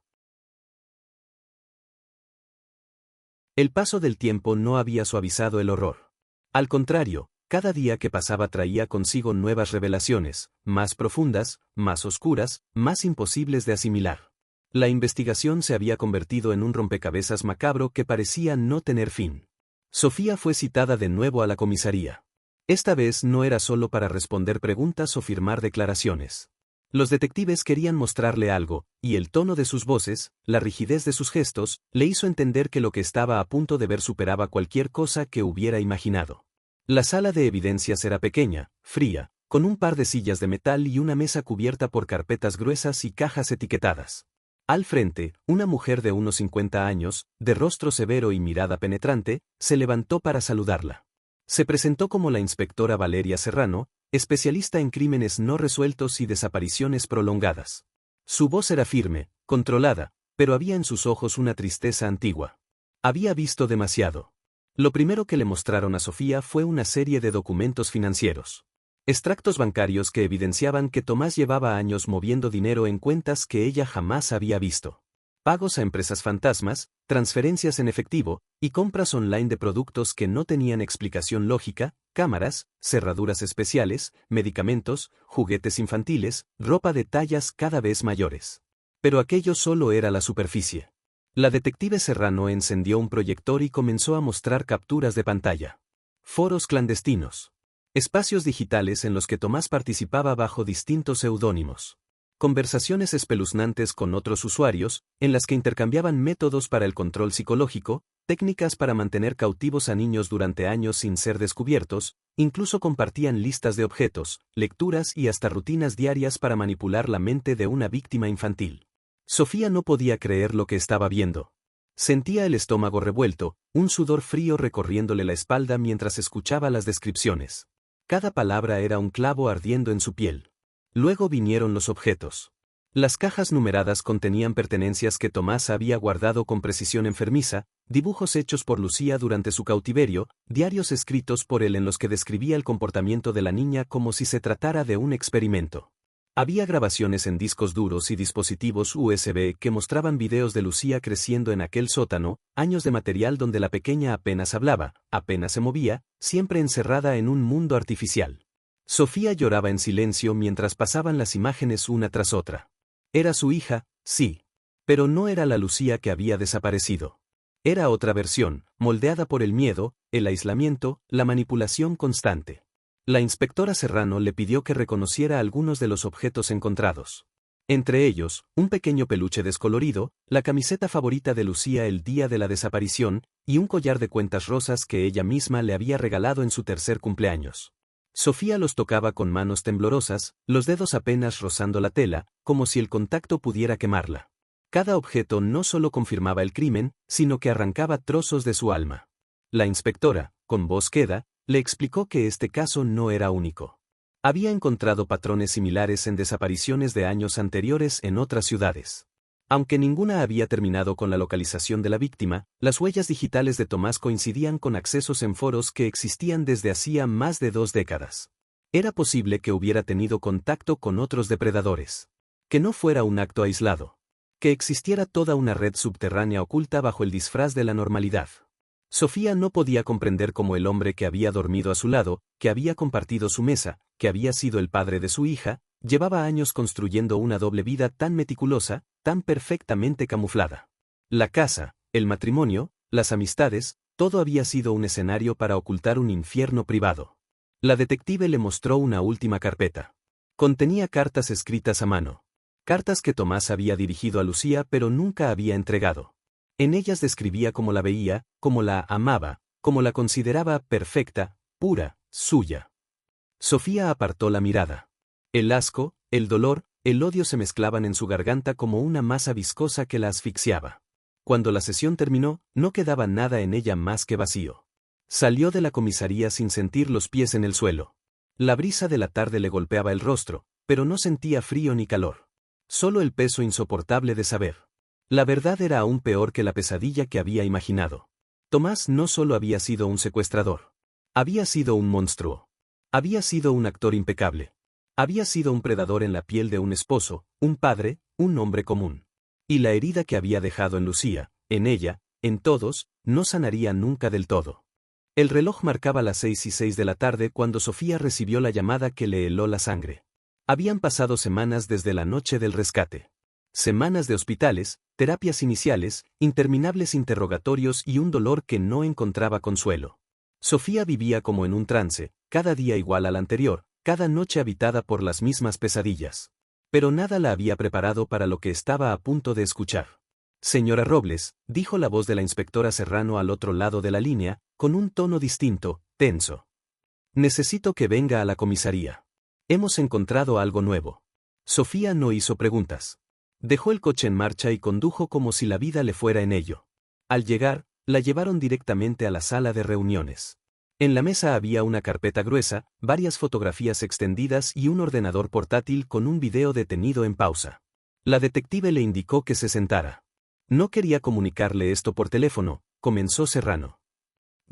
El paso del tiempo no había suavizado el horror. Al contrario, cada día que pasaba traía consigo nuevas revelaciones, más profundas, más oscuras, más imposibles de asimilar. La investigación se había convertido en un rompecabezas macabro que parecía no tener fin. Sofía fue citada de nuevo a la comisaría. Esta vez no era solo para responder preguntas o firmar declaraciones. Los detectives querían mostrarle algo, y el tono de sus voces, la rigidez de sus gestos, le hizo entender que lo que estaba a punto de ver superaba cualquier cosa que hubiera imaginado. La sala de evidencias era pequeña, fría, con un par de sillas de metal y una mesa cubierta por carpetas gruesas y cajas etiquetadas. Al frente, una mujer de unos 50 años, de rostro severo y mirada penetrante, se levantó para saludarla. Se presentó como la inspectora Valeria Serrano, especialista en crímenes no resueltos y desapariciones prolongadas. Su voz era firme, controlada, pero había en sus ojos una tristeza antigua. Había visto demasiado. Lo primero que le mostraron a Sofía fue una serie de documentos financieros. Extractos bancarios que evidenciaban que Tomás llevaba años moviendo dinero en cuentas que ella jamás había visto. Pagos a empresas fantasmas, transferencias en efectivo, y compras online de productos que no tenían explicación lógica, cámaras, cerraduras especiales, medicamentos, juguetes infantiles, ropa de tallas cada vez mayores. Pero aquello solo era la superficie. La detective Serrano encendió un proyector y comenzó a mostrar capturas de pantalla. Foros clandestinos. Espacios digitales en los que Tomás participaba bajo distintos seudónimos. Conversaciones espeluznantes con otros usuarios, en las que intercambiaban métodos para el control psicológico, técnicas para mantener cautivos a niños durante años sin ser descubiertos, incluso compartían listas de objetos, lecturas y hasta rutinas diarias para manipular la mente de una víctima infantil. Sofía no podía creer lo que estaba viendo. Sentía el estómago revuelto, un sudor frío recorriéndole la espalda mientras escuchaba las descripciones. Cada palabra era un clavo ardiendo en su piel. Luego vinieron los objetos. Las cajas numeradas contenían pertenencias que Tomás había guardado con precisión enfermiza, dibujos hechos por Lucía durante su cautiverio, diarios escritos por él en los que describía el comportamiento de la niña como si se tratara de un experimento. Había grabaciones en discos duros y dispositivos USB que mostraban videos de Lucía creciendo en aquel sótano, años de material donde la pequeña apenas hablaba, apenas se movía, siempre encerrada en un mundo artificial. Sofía lloraba en silencio mientras pasaban las imágenes una tras otra. Era su hija, sí. Pero no era la Lucía que había desaparecido. Era otra versión, moldeada por el miedo, el aislamiento, la manipulación constante. La inspectora Serrano le pidió que reconociera algunos de los objetos encontrados. Entre ellos, un pequeño peluche descolorido, la camiseta favorita de Lucía el día de la desaparición, y un collar de cuentas rosas que ella misma le había regalado en su tercer cumpleaños. Sofía los tocaba con manos temblorosas, los dedos apenas rozando la tela, como si el contacto pudiera quemarla. Cada objeto no solo confirmaba el crimen, sino que arrancaba trozos de su alma. La inspectora, con voz queda, le explicó que este caso no era único. Había encontrado patrones similares en desapariciones de años anteriores en otras ciudades. Aunque ninguna había terminado con la localización de la víctima, las huellas digitales de Tomás coincidían con accesos en foros que existían desde hacía más de 2 décadas. Era posible que hubiera tenido contacto con otros depredadores. Que no fuera un acto aislado. Que existiera toda una red subterránea oculta bajo el disfraz de la normalidad. Sofía no podía comprender cómo el hombre que había dormido a su lado, que había compartido su mesa, que había sido el padre de su hija, llevaba años construyendo una doble vida tan meticulosa, tan perfectamente camuflada. La casa, el matrimonio, las amistades, todo había sido un escenario para ocultar un infierno privado. La detective le mostró una última carpeta. Contenía cartas escritas a mano. Cartas que Tomás había dirigido a Lucía pero nunca había entregado. En ellas describía cómo la veía, cómo la amaba, cómo la consideraba perfecta, pura, suya. Sofía apartó la mirada. El asco, el dolor, el odio se mezclaban en su garganta como una masa viscosa que la asfixiaba. Cuando la sesión terminó, no quedaba nada en ella más que vacío. Salió de la comisaría sin sentir los pies en el suelo. La brisa de la tarde le golpeaba el rostro, pero no sentía frío ni calor. Solo el peso insoportable de saber. La verdad era aún peor que la pesadilla que había imaginado. Tomás no solo había sido un secuestrador. Había sido un monstruo. Había sido un actor impecable. Había sido un predador en la piel de un esposo, un padre, un hombre común. Y la herida que había dejado en Lucía, en ella, en todos, no sanaría nunca del todo. El reloj marcaba las 6:06 de la tarde cuando Sofía recibió la llamada que le heló la sangre. Habían pasado semanas desde la noche del rescate. Semanas de hospitales, terapias iniciales, interminables interrogatorios y un dolor que no encontraba consuelo. Sofía vivía como en un trance, cada día igual al anterior, cada noche habitada por las mismas pesadillas. Pero nada la había preparado para lo que estaba a punto de escuchar. Señora Robles, dijo la voz de la inspectora Serrano al otro lado de la línea, con un tono distinto, tenso. Necesito que venga a la comisaría. Hemos encontrado algo nuevo. Sofía no hizo preguntas. Dejó el coche en marcha y condujo como si la vida le fuera en ello. Al llegar, la llevaron directamente a la sala de reuniones. En la mesa había una carpeta gruesa, varias fotografías extendidas y un ordenador portátil con un video detenido en pausa. La detective le indicó que se sentara. No quería comunicarle esto por teléfono, comenzó Serrano.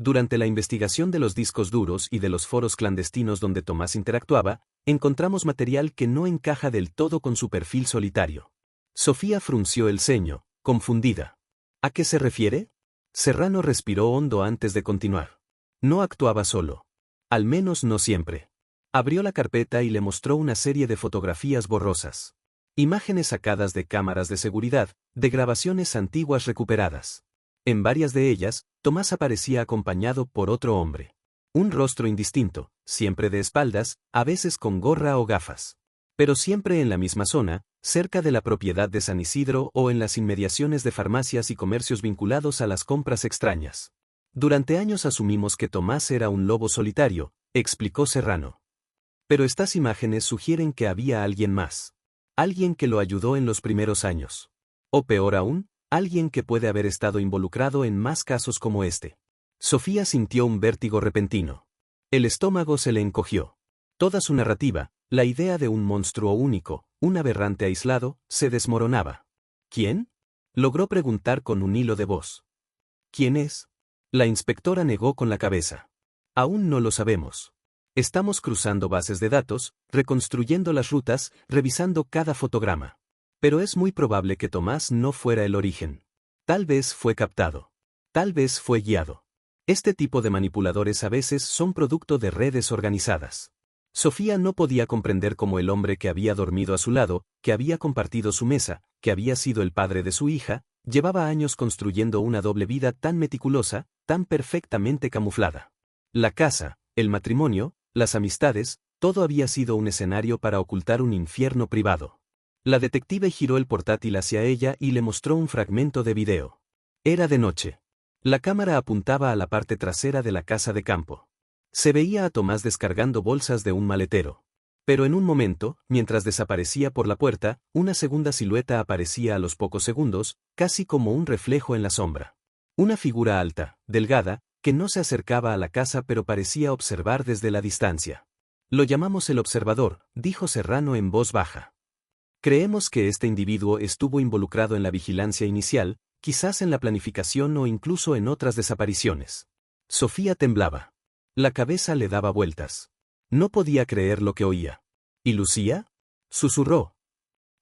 Durante la investigación de los discos duros y de los foros clandestinos donde Tomás interactuaba, encontramos material que no encaja del todo con su perfil solitario. Sofía frunció el ceño, confundida. ¿A qué se refiere? Serrano respiró hondo antes de continuar. No actuaba solo. Al menos no siempre. Abrió la carpeta y le mostró una serie de fotografías borrosas. Imágenes sacadas de cámaras de seguridad, de grabaciones antiguas recuperadas. En varias de ellas, Tomás aparecía acompañado por otro hombre. Un rostro indistinto, siempre de espaldas, a veces con gorra o gafas. Pero siempre en la misma zona, cerca de la propiedad de San Isidro o en las inmediaciones de farmacias y comercios vinculados a las compras extrañas. Durante años asumimos que Tomás era un lobo solitario, explicó Serrano. Pero estas imágenes sugieren que había alguien más. Alguien que lo ayudó en los primeros años. O peor aún, alguien que puede haber estado involucrado en más casos como este. Sofía sintió un vértigo repentino. El estómago se le encogió. Toda su narrativa, la idea de un monstruo único, un aberrante aislado, se desmoronaba. ¿Quién? Logró preguntar con un hilo de voz. ¿Quién es? La inspectora negó con la cabeza. Aún no lo sabemos. Estamos cruzando bases de datos, reconstruyendo las rutas, revisando cada fotograma. Pero es muy probable que Tomás no fuera el origen. Tal vez fue captado. Tal vez fue guiado. Este tipo de manipuladores a veces son producto de redes organizadas. Sofía no podía comprender cómo el hombre que había dormido a su lado, que había compartido su mesa, que había sido el padre de su hija, llevaba años construyendo una doble vida tan meticulosa, tan perfectamente camuflada. La casa, el matrimonio, las amistades, todo había sido un escenario para ocultar un infierno privado. La detective giró el portátil hacia ella y le mostró un fragmento de video. Era de noche. La cámara apuntaba a la parte trasera de la casa de campo. Se veía a Tomás descargando bolsas de un maletero. Pero en un momento, mientras desaparecía por la puerta, una segunda silueta aparecía a los pocos segundos, casi como un reflejo en la sombra. Una figura alta, delgada, que no se acercaba a la casa pero parecía observar desde la distancia. Lo llamamos el observador, dijo Serrano en voz baja. Creemos que este individuo estuvo involucrado en la vigilancia inicial, quizás en la planificación o incluso en otras desapariciones. Sofía temblaba. La cabeza le daba vueltas. No podía creer lo que oía. ¿Y Lucía? Susurró.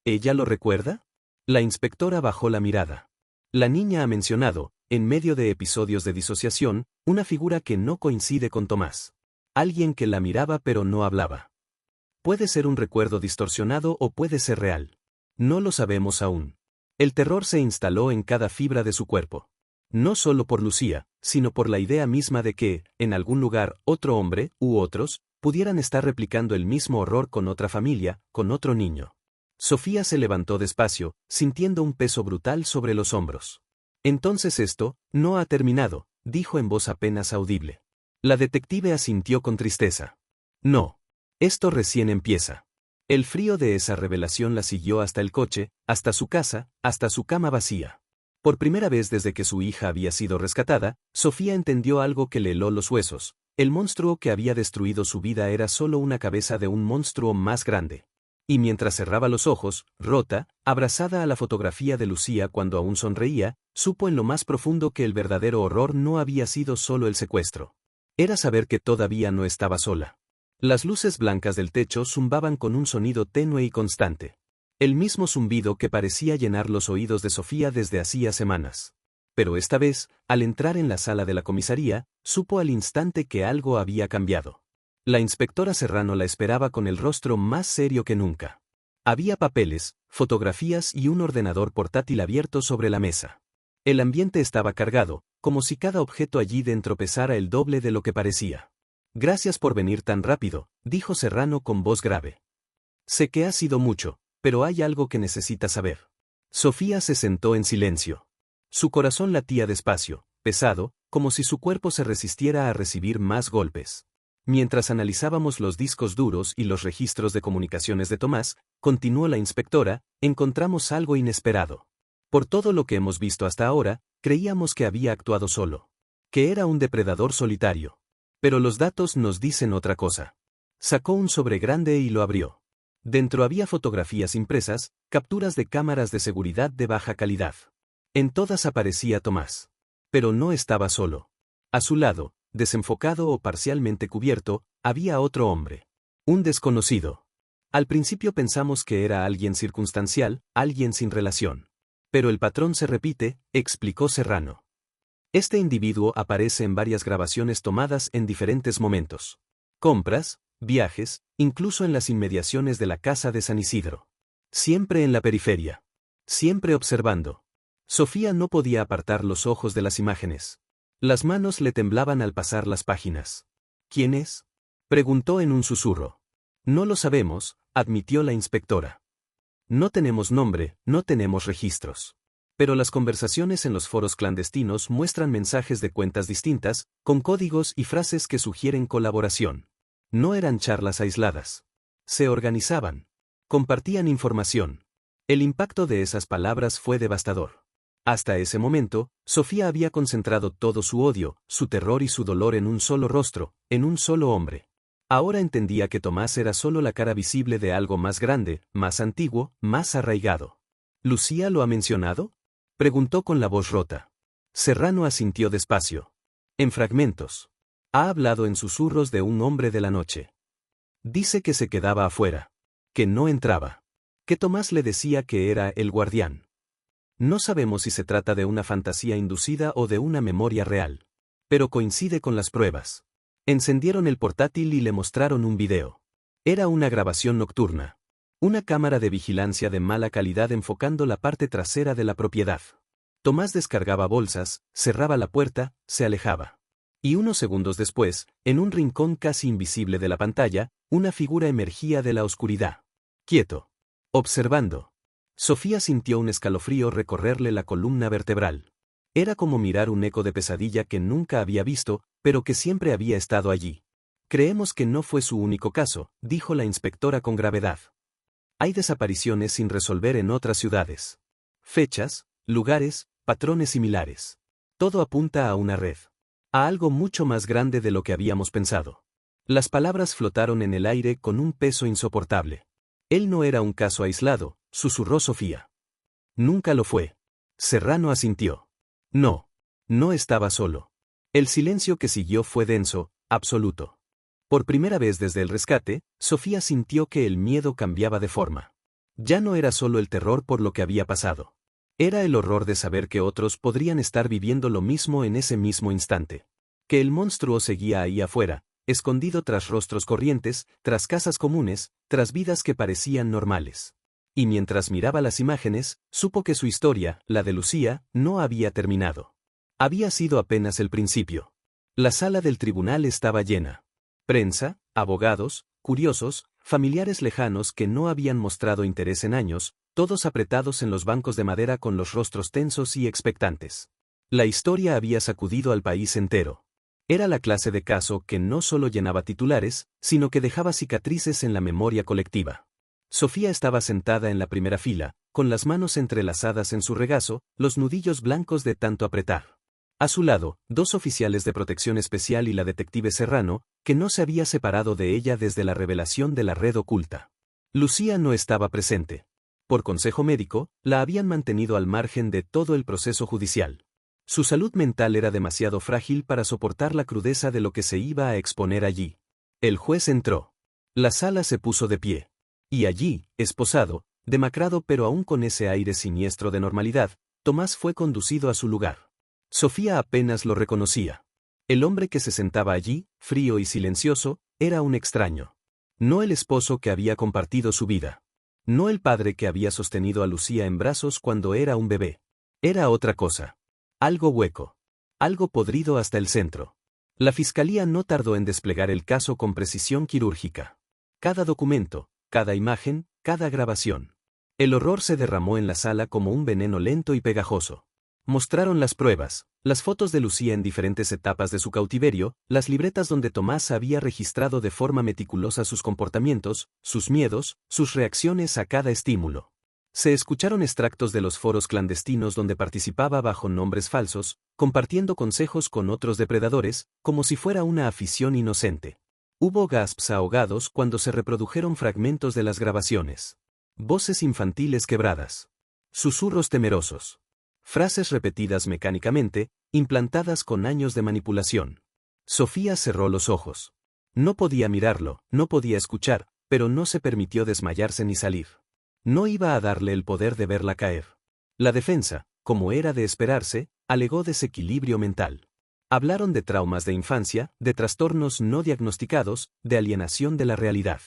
¿Ella lo recuerda? La inspectora bajó la mirada. La niña ha mencionado, en medio de episodios de disociación, una figura que no coincide con Tomás. Alguien que la miraba pero no hablaba. Puede ser un recuerdo distorsionado o puede ser real. No lo sabemos aún. El terror se instaló en cada fibra de su cuerpo. No solo por Lucía, sino por la idea misma de que, en algún lugar, otro hombre, u otros, pudieran estar replicando el mismo horror con otra familia, con otro niño. Sofía se levantó despacio, sintiendo un peso brutal sobre los hombros. Entonces esto, no ha terminado, dijo en voz apenas audible. La detective asintió con tristeza. No. Esto recién empieza. El frío de esa revelación la siguió hasta el coche, hasta su casa, hasta su cama vacía. Por primera vez desde que su hija había sido rescatada, Sofía entendió algo que le heló los huesos. El monstruo que había destruido su vida era solo una cabeza de un monstruo más grande. Y mientras cerraba los ojos, rota, abrazada a la fotografía de Lucía cuando aún sonreía, supo en lo más profundo que el verdadero horror no había sido solo el secuestro. Era saber que todavía no estaba sola. Las luces blancas del techo zumbaban con un sonido tenue y constante. El mismo zumbido que parecía llenar los oídos de Sofía desde hacía semanas. Pero esta vez, al entrar en la sala de la comisaría, supo al instante que algo había cambiado. La inspectora Serrano la esperaba con el rostro más serio que nunca. Había papeles, fotografías y un ordenador portátil abierto sobre la mesa. El ambiente estaba cargado, como si cada objeto allí dentro pesara el doble de lo que parecía. Gracias por venir tan rápido, dijo Serrano con voz grave. Sé que ha sido mucho, pero hay algo que necesita saber. Sofía se sentó en silencio. Su corazón latía despacio, pesado, como si su cuerpo se resistiera a recibir más golpes. Mientras analizábamos los discos duros y los registros de comunicaciones de Tomás, continuó la inspectora, encontramos algo inesperado. Por todo lo que hemos visto hasta ahora, creíamos que había actuado solo. Que era un depredador solitario. Pero los datos nos dicen otra cosa. Sacó un sobre grande y lo abrió. Dentro había fotografías impresas, capturas de cámaras de seguridad de baja calidad. En todas aparecía Tomás. Pero no estaba solo. A su lado, desenfocado o parcialmente cubierto, había otro hombre. Un desconocido. Al principio pensamos que era alguien circunstancial, alguien sin relación. Pero el patrón se repite, explicó Serrano. Este individuo aparece en varias grabaciones tomadas en diferentes momentos. Compras, viajes, incluso en las inmediaciones de la casa de San Isidro. Siempre en la periferia. Siempre observando. Sofía no podía apartar los ojos de las imágenes. Las manos le temblaban al pasar las páginas. ¿Quién es? Preguntó en un susurro. No lo sabemos, admitió la inspectora. No tenemos nombre, no tenemos registros. Pero las conversaciones en los foros clandestinos muestran mensajes de cuentas distintas, con códigos y frases que sugieren colaboración. No eran charlas aisladas. Se organizaban. Compartían información. El impacto de esas palabras fue devastador. Hasta ese momento, Sofía había concentrado todo su odio, su terror y su dolor en un solo rostro, en un solo hombre. Ahora entendía que Tomás era solo la cara visible de algo más grande, más antiguo, más arraigado. ¿Lucía lo ha mencionado? Preguntó con la voz rota. Serrano asintió despacio. En fragmentos. Ha hablado en susurros de un hombre de la noche. Dice que se quedaba afuera. Que no entraba. Que Tomás le decía que era el guardián. No sabemos si se trata de una fantasía inducida o de una memoria real. Pero coincide con las pruebas. Encendieron el portátil y le mostraron un video. Era una grabación nocturna. Una cámara de vigilancia de mala calidad enfocando la parte trasera de la propiedad. Tomás descargaba bolsas, cerraba la puerta, se alejaba. Y unos segundos después, en un rincón casi invisible de la pantalla, una figura emergía de la oscuridad. Quieto. Observando. Sofía sintió un escalofrío recorrerle la columna vertebral. Era como mirar un eco de pesadilla que nunca había visto, pero que siempre había estado allí. Creemos que no fue su único caso, dijo la inspectora con gravedad. Hay desapariciones sin resolver en otras ciudades. Fechas, lugares, patrones similares. Todo apunta a una red. A algo mucho más grande de lo que habíamos pensado. Las palabras flotaron en el aire con un peso insoportable. Él no era un caso aislado, susurró Sofía. Nunca lo fue. Serrano asintió. No. No estaba solo. El silencio que siguió fue denso, absoluto. Por primera vez desde el rescate, Sofía sintió que el miedo cambiaba de forma. Ya no era solo el terror por lo que había pasado. Era el horror de saber que otros podrían estar viviendo lo mismo en ese mismo instante. Que el monstruo seguía ahí afuera, escondido tras rostros corrientes, tras casas comunes, tras vidas que parecían normales. Y mientras miraba las imágenes, supo que su historia, la de Lucía, no había terminado. Había sido apenas el principio. La sala del tribunal estaba llena. Prensa, abogados, curiosos, familiares lejanos que no habían mostrado interés en años, todos apretados en los bancos de madera con los rostros tensos y expectantes. La historia había sacudido al país entero. Era la clase de caso que no solo llenaba titulares, sino que dejaba cicatrices en la memoria colectiva. Sofía estaba sentada en la primera fila, con las manos entrelazadas en su regazo, los nudillos blancos de tanto apretar. A su lado, dos oficiales de protección especial y la detective Serrano, que no se había separado de ella desde la revelación de la red oculta. Lucía no estaba presente. Por consejo médico, la habían mantenido al margen de todo el proceso judicial. Su salud mental era demasiado frágil para soportar la crudeza de lo que se iba a exponer allí. El juez entró. La sala se puso de pie. Y allí, esposado, demacrado pero aún con ese aire siniestro de normalidad, Tomás fue conducido a su lugar. Sofía apenas lo reconocía. El hombre que se sentaba allí, frío y silencioso, era un extraño. No el esposo que había compartido su vida. No el padre que había sostenido a Lucía en brazos cuando era un bebé. Era otra cosa. Algo hueco. Algo podrido hasta el centro. La fiscalía no tardó en desplegar el caso con precisión quirúrgica. Cada documento, cada imagen, cada grabación. El horror se derramó en la sala como un veneno lento y pegajoso. Mostraron las pruebas, las fotos de Lucía en diferentes etapas de su cautiverio, las libretas donde Tomás había registrado de forma meticulosa sus comportamientos, sus miedos, sus reacciones a cada estímulo. Se escucharon extractos de los foros clandestinos donde participaba bajo nombres falsos, compartiendo consejos con otros depredadores, como si fuera una afición inocente. Hubo gasps ahogados cuando se reprodujeron fragmentos de las grabaciones. Voces infantiles quebradas. Susurros temerosos. Frases repetidas mecánicamente, implantadas con años de manipulación. Sofía cerró los ojos. No podía mirarlo, no podía escuchar, pero no se permitió desmayarse ni salir. No iba a darle el poder de verla caer. La defensa, como era de esperarse, alegó desequilibrio mental. Hablaron de traumas de infancia, de trastornos no diagnosticados, de alienación de la realidad.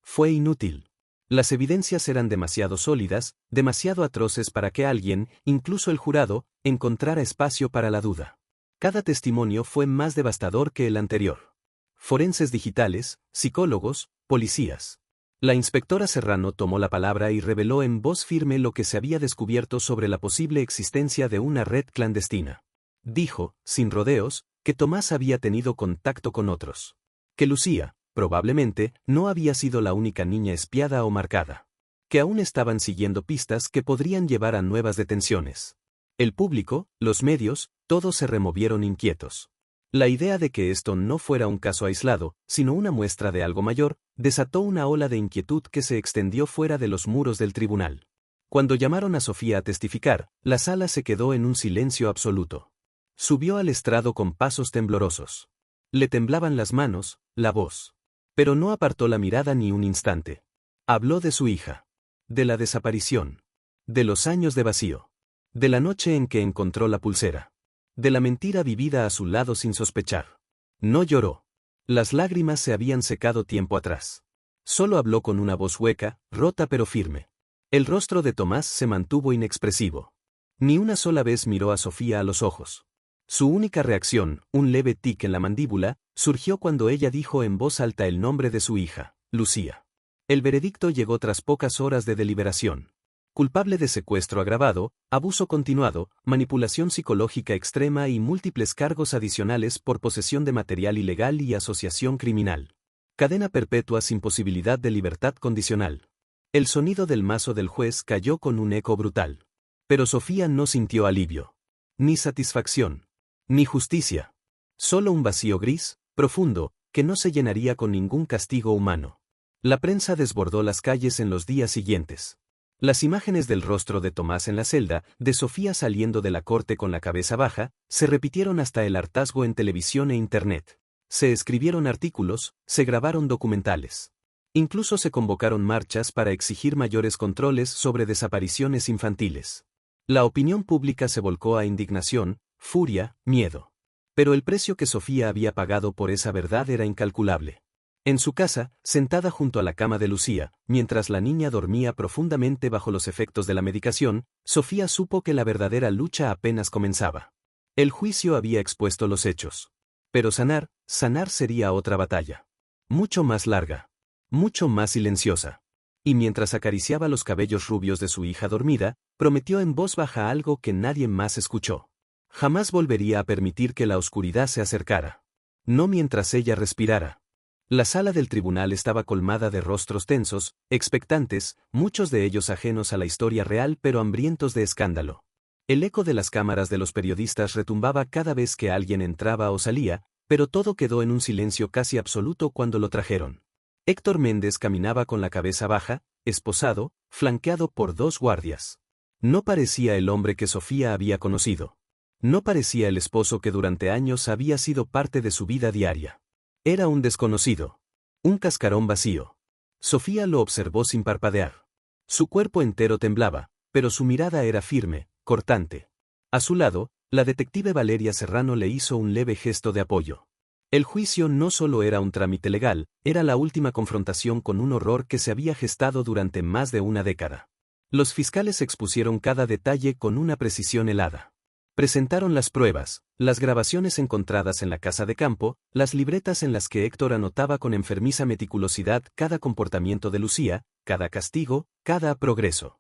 Fue inútil. Las evidencias eran demasiado sólidas, demasiado atroces para que alguien, incluso el jurado, encontrara espacio para la duda. Cada testimonio fue más devastador que el anterior. Forenses digitales, psicólogos, policías. La inspectora Serrano tomó la palabra y reveló en voz firme lo que se había descubierto sobre la posible existencia de una red clandestina. Dijo, sin rodeos, que Tomás había tenido contacto con otros. Que Lucía, probablemente, no había sido la única niña espiada o marcada. Que aún estaban siguiendo pistas que podrían llevar a nuevas detenciones. El público, los medios, todos se removieron inquietos. La idea de que esto no fuera un caso aislado, sino una muestra de algo mayor, desató una ola de inquietud que se extendió fuera de los muros del tribunal. Cuando llamaron a Sofía a testificar, la sala se quedó en un silencio absoluto. Subió al estrado con pasos temblorosos. Le temblaban las manos, la voz. Pero no apartó la mirada ni un instante. Habló de su hija. De la desaparición. De los años de vacío. De la noche en que encontró la pulsera. De la mentira vivida a su lado sin sospechar. No lloró. Las lágrimas se habían secado tiempo atrás. Solo habló con una voz hueca, rota pero firme. El rostro de Tomás se mantuvo inexpresivo. Ni una sola vez miró a Sofía a los ojos. Su única reacción, un leve tic en la mandíbula, surgió cuando ella dijo en voz alta el nombre de su hija, Lucía. El veredicto llegó tras pocas horas de deliberación. Culpable de secuestro agravado, abuso continuado, manipulación psicológica extrema y múltiples cargos adicionales por posesión de material ilegal y asociación criminal. Cadena perpetua sin posibilidad de libertad condicional. El sonido del mazo del juez cayó con un eco brutal. Pero Sofía no sintió alivio. Ni satisfacción. Ni justicia. Solo un vacío gris, profundo, que no se llenaría con ningún castigo humano. La prensa desbordó las calles en los días siguientes. Las imágenes del rostro de Tomás en la celda, de Sofía saliendo de la corte con la cabeza baja, se repitieron hasta el hartazgo en televisión e internet. Se escribieron artículos, se grabaron documentales. Incluso se convocaron marchas para exigir mayores controles sobre desapariciones infantiles. La opinión pública se volcó a indignación, furia, miedo. Pero el precio que Sofía había pagado por esa verdad era incalculable. En su casa, sentada junto a la cama de Lucía, mientras la niña dormía profundamente bajo los efectos de la medicación, Sofía supo que la verdadera lucha apenas comenzaba. El juicio había expuesto los hechos. Pero sanar sería otra batalla. Mucho más larga. Mucho más silenciosa. Y mientras acariciaba los cabellos rubios de su hija dormida, prometió en voz baja algo que nadie más escuchó. Jamás volvería a permitir que la oscuridad se acercara. No mientras ella respirara. La sala del tribunal estaba colmada de rostros tensos, expectantes, muchos de ellos ajenos a la historia real pero hambrientos de escándalo. El eco de las cámaras de los periodistas retumbaba cada vez que alguien entraba o salía, pero todo quedó en un silencio casi absoluto cuando lo trajeron. Héctor Méndez caminaba con la cabeza baja, esposado, flanqueado por 2 guardias. No parecía el hombre que Sofía había conocido. No parecía el esposo que durante años había sido parte de su vida diaria. Era un desconocido. Un cascarón vacío. Sofía lo observó sin parpadear. Su cuerpo entero temblaba, pero su mirada era firme, cortante. A su lado, la detective Valeria Serrano le hizo un leve gesto de apoyo. El juicio no solo era un trámite legal, era la última confrontación con un horror que se había gestado durante más de una década. Los fiscales expusieron cada detalle con una precisión helada. Presentaron las pruebas, las grabaciones encontradas en la casa de campo, las libretas en las que Héctor anotaba con enfermiza meticulosidad cada comportamiento de Lucía, cada castigo, cada progreso.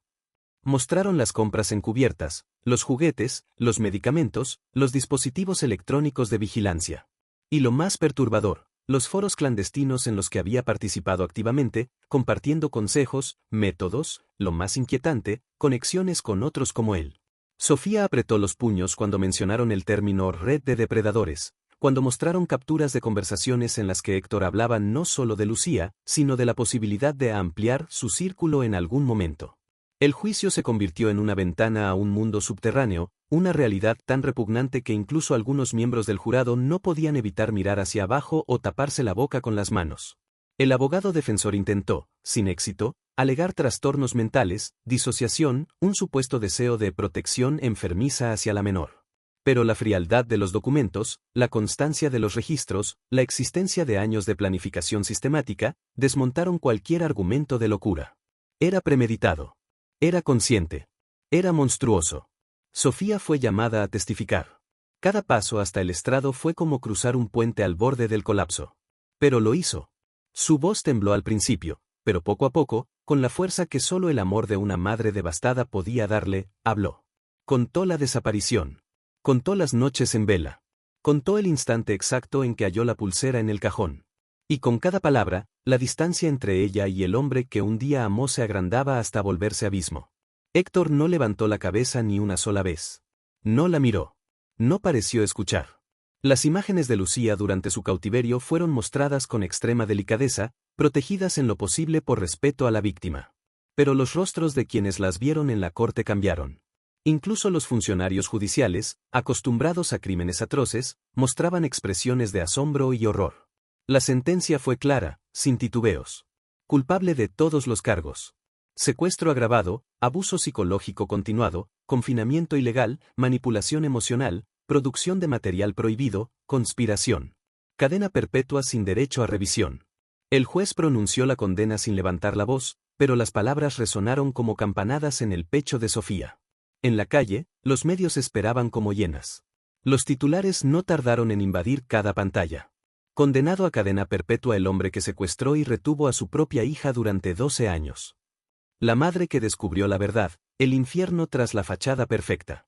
Mostraron las compras encubiertas, los juguetes, los medicamentos, los dispositivos electrónicos de vigilancia. Y lo más perturbador, los foros clandestinos en los que había participado activamente, compartiendo consejos, métodos, lo más inquietante, conexiones con otros como él. Sofía apretó los puños cuando mencionaron el término red de depredadores, cuando mostraron capturas de conversaciones en las que Héctor hablaba no solo de Lucía, sino de la posibilidad de ampliar su círculo en algún momento. El juicio se convirtió en una ventana a un mundo subterráneo, una realidad tan repugnante que incluso algunos miembros del jurado no podían evitar mirar hacia abajo o taparse la boca con las manos. El abogado defensor intentó, sin éxito, alegar trastornos mentales, disociación, un supuesto deseo de protección enfermiza hacia la menor. Pero la frialdad de los documentos, la constancia de los registros, la existencia de años de planificación sistemática, desmontaron cualquier argumento de locura. Era premeditado. Era consciente. Era monstruoso. Sofía fue llamada a testificar. Cada paso hasta el estrado fue como cruzar un puente al borde del colapso. Pero lo hizo. Su voz tembló al principio, pero poco a poco, con la fuerza que solo el amor de una madre devastada podía darle, habló. Contó la desaparición. Contó las noches en vela. Contó el instante exacto en que halló la pulsera en el cajón. Y con cada palabra, la distancia entre ella y el hombre que un día amó se agrandaba hasta volverse abismo. Héctor no levantó la cabeza ni una sola vez. No la miró. No pareció escuchar. Las imágenes de Lucía durante su cautiverio fueron mostradas con extrema delicadeza, protegidas en lo posible por respeto a la víctima. Pero los rostros de quienes las vieron en la corte cambiaron. Incluso los funcionarios judiciales, acostumbrados a crímenes atroces, mostraban expresiones de asombro y horror. La sentencia fue clara, sin titubeos. Culpable de todos los cargos. Secuestro agravado, abuso psicológico continuado, confinamiento ilegal, manipulación emocional, producción de material prohibido, conspiración. Cadena perpetua sin derecho a revisión. El juez pronunció la condena sin levantar la voz, pero las palabras resonaron como campanadas en el pecho de Sofía. En la calle, los medios esperaban como hienas. Los titulares no tardaron en invadir cada pantalla. Condenado a cadena perpetua el hombre que secuestró y retuvo a su propia hija durante 12 años. La madre que descubrió la verdad, el infierno tras la fachada perfecta.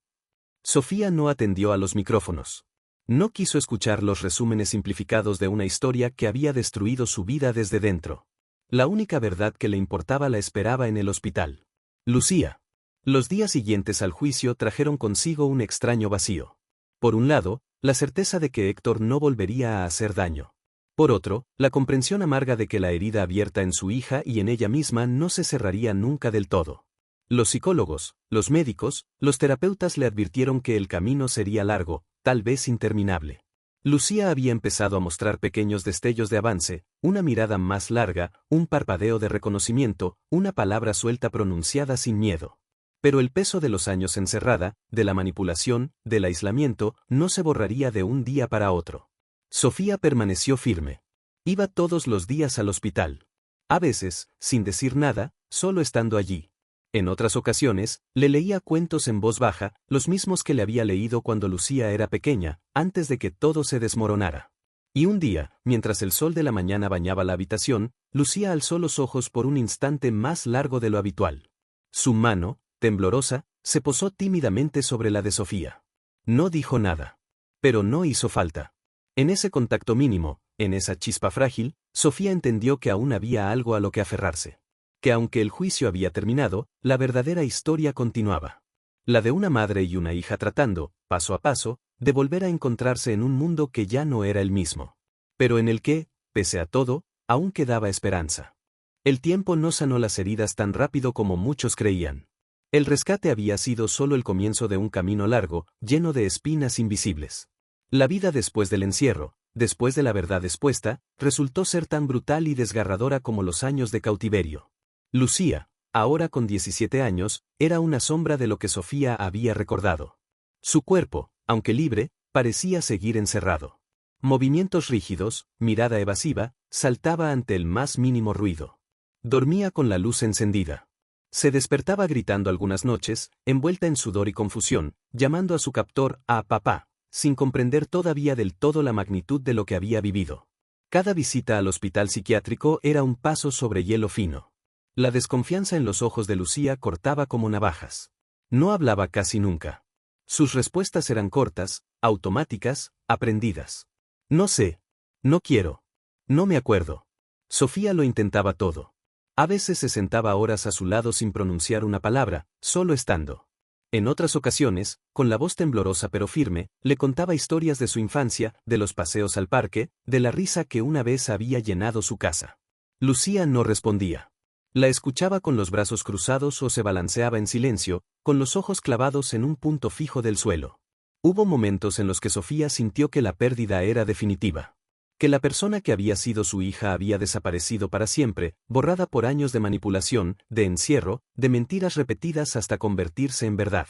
Sofía no atendió a los micrófonos. No quiso escuchar los resúmenes simplificados de una historia que había destruido su vida desde dentro. La única verdad que le importaba la esperaba en el hospital. Lucía. Los días siguientes al juicio trajeron consigo un extraño vacío. Por un lado, la certeza de que Héctor no volvería a hacer daño. Por otro, la comprensión amarga de que la herida abierta en su hija y en ella misma no se cerraría nunca del todo. Los psicólogos, los médicos, los terapeutas le advirtieron que el camino sería largo, tal vez interminable. Lucía había empezado a mostrar pequeños destellos de avance, una mirada más larga, un parpadeo de reconocimiento, una palabra suelta pronunciada sin miedo. Pero el peso de los años encerrada, de la manipulación, del aislamiento, no se borraría de un día para otro. Sofía permaneció firme. Iba todos los días al hospital. A veces, sin decir nada, solo estando allí. En otras ocasiones, le leía cuentos en voz baja, los mismos que le había leído cuando Lucía era pequeña, antes de que todo se desmoronara. Y un día, mientras el sol de la mañana bañaba la habitación, Lucía alzó los ojos por un instante más largo de lo habitual. Su mano, temblorosa, se posó tímidamente sobre la de Sofía. No dijo nada. Pero no hizo falta. En ese contacto mínimo, en esa chispa frágil, Sofía entendió que aún había algo a lo que aferrarse. Que aunque el juicio había terminado, la verdadera historia continuaba. La de una madre y una hija tratando, paso a paso, de volver a encontrarse en un mundo que ya no era el mismo. Pero en el que, pese a todo, aún quedaba esperanza. El tiempo no sanó las heridas tan rápido como muchos creían. El rescate había sido solo el comienzo de un camino largo, lleno de espinas invisibles. La vida después del encierro, después de la verdad expuesta, resultó ser tan brutal y desgarradora como los años de cautiverio. Lucía, ahora con 17 años, era una sombra de lo que Sofía había recordado. Su cuerpo, aunque libre, parecía seguir encerrado. Movimientos rígidos, mirada evasiva, saltaba ante el más mínimo ruido. Dormía con la luz encendida. Se despertaba gritando algunas noches, envuelta en sudor y confusión, llamando a su captor, a papá, sin comprender todavía del todo la magnitud de lo que había vivido. Cada visita al hospital psiquiátrico era un paso sobre hielo fino. La desconfianza en los ojos de Lucía cortaba como navajas. No hablaba casi nunca. Sus respuestas eran cortas, automáticas, aprendidas. No sé. No quiero. No me acuerdo. Sofía lo intentaba todo. A veces se sentaba horas a su lado sin pronunciar una palabra, solo estando. En otras ocasiones, con la voz temblorosa pero firme, le contaba historias de su infancia, de los paseos al parque, de la risa que una vez había llenado su casa. Lucía no respondía. La escuchaba con los brazos cruzados o se balanceaba en silencio, con los ojos clavados en un punto fijo del suelo. Hubo momentos en los que Sofía sintió que la pérdida era definitiva. Que la persona que había sido su hija había desaparecido para siempre, borrada por años de manipulación, de encierro, de mentiras repetidas hasta convertirse en verdad.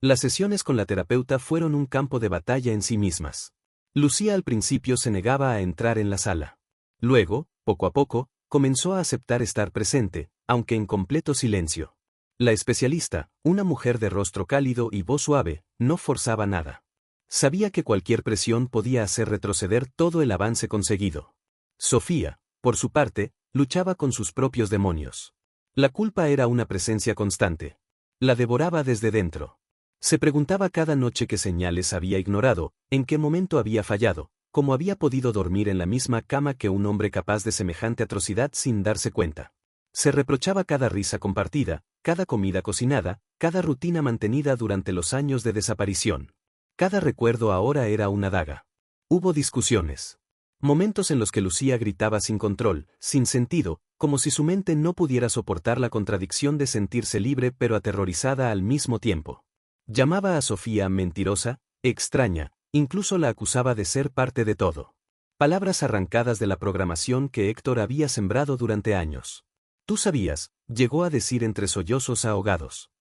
Las sesiones con la terapeuta fueron un campo de batalla en sí mismas. Lucía al principio se negaba a entrar en la sala. Luego, poco a poco, comenzó a aceptar estar presente, aunque en completo silencio. La especialista, una mujer de rostro cálido y voz suave, no forzaba nada. Sabía que cualquier presión podía hacer retroceder todo el avance conseguido. Sofía, por su parte, luchaba con sus propios demonios. La culpa era una presencia constante. La devoraba desde dentro. Se preguntaba cada noche qué señales había ignorado, en qué momento había fallado, cómo había podido dormir en la misma cama que un hombre capaz de semejante atrocidad sin darse cuenta. Se reprochaba cada risa compartida, cada comida cocinada, cada rutina mantenida durante los años de desaparición. Cada recuerdo ahora era una daga. Hubo discusiones. Momentos en los que Lucía gritaba sin control, sin sentido, como si su mente no pudiera soportar la contradicción de sentirse libre pero aterrorizada al mismo tiempo. Llamaba a Sofía mentirosa, extraña, incluso la acusaba de ser parte de todo. Palabras arrancadas de la programación que Héctor había sembrado durante años. Tú sabías, llegó a decir entre sollozos ahogados.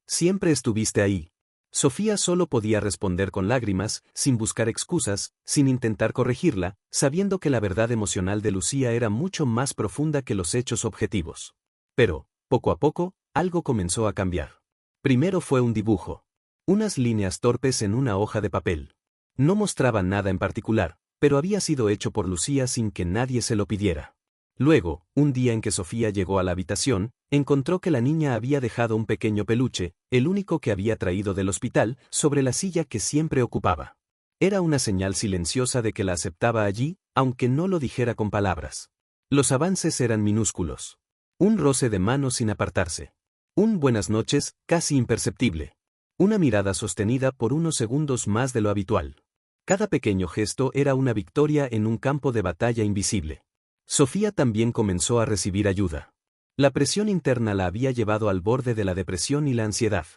Siempre estuviste ahí. Sofía solo podía responder con lágrimas, sin buscar excusas, sin intentar corregirla, sabiendo que la verdad emocional de Lucía era mucho más profunda que los hechos objetivos. Pero, poco a poco, algo comenzó a cambiar. Primero fue un dibujo. Unas líneas torpes en una hoja de papel. No mostraban nada en particular, pero había sido hecho por Lucía sin que nadie se lo pidiera. Luego, un día en que Sofía llegó a la habitación, encontró que la niña había dejado un pequeño peluche, el único que había traído del hospital, sobre la silla que siempre ocupaba. Era una señal silenciosa de que la aceptaba allí, aunque no lo dijera con palabras. Los avances eran minúsculos. Un roce de mano sin apartarse. Un buenas noches, casi imperceptible. Una mirada sostenida por unos segundos más de lo habitual. Cada pequeño gesto era una victoria en un campo de batalla invisible. Sofía también comenzó a recibir ayuda. La presión interna la había llevado al borde de la depresión y la ansiedad.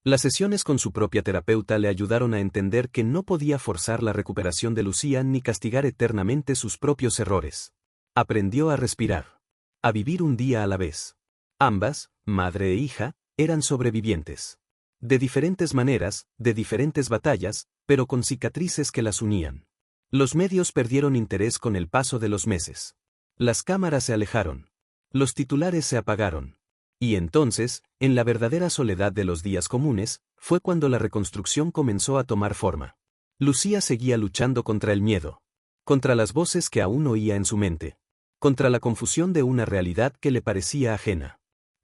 Las sesiones con su propia terapeuta le ayudaron a entender que no podía forzar la recuperación de Lucía ni castigar eternamente sus propios errores. Aprendió a respirar. A vivir un día a la vez. Ambas, madre e hija, eran sobrevivientes. De diferentes maneras, de diferentes batallas, pero con cicatrices que las unían. Los medios perdieron interés con el paso de los meses. Las cámaras se alejaron. Los titulares se apagaron. Y entonces, en la verdadera soledad de los días comunes, fue cuando la reconstrucción comenzó a tomar forma. Lucía seguía luchando contra el miedo. Contra las voces que aún oía en su mente. Contra la confusión de una realidad que le parecía ajena.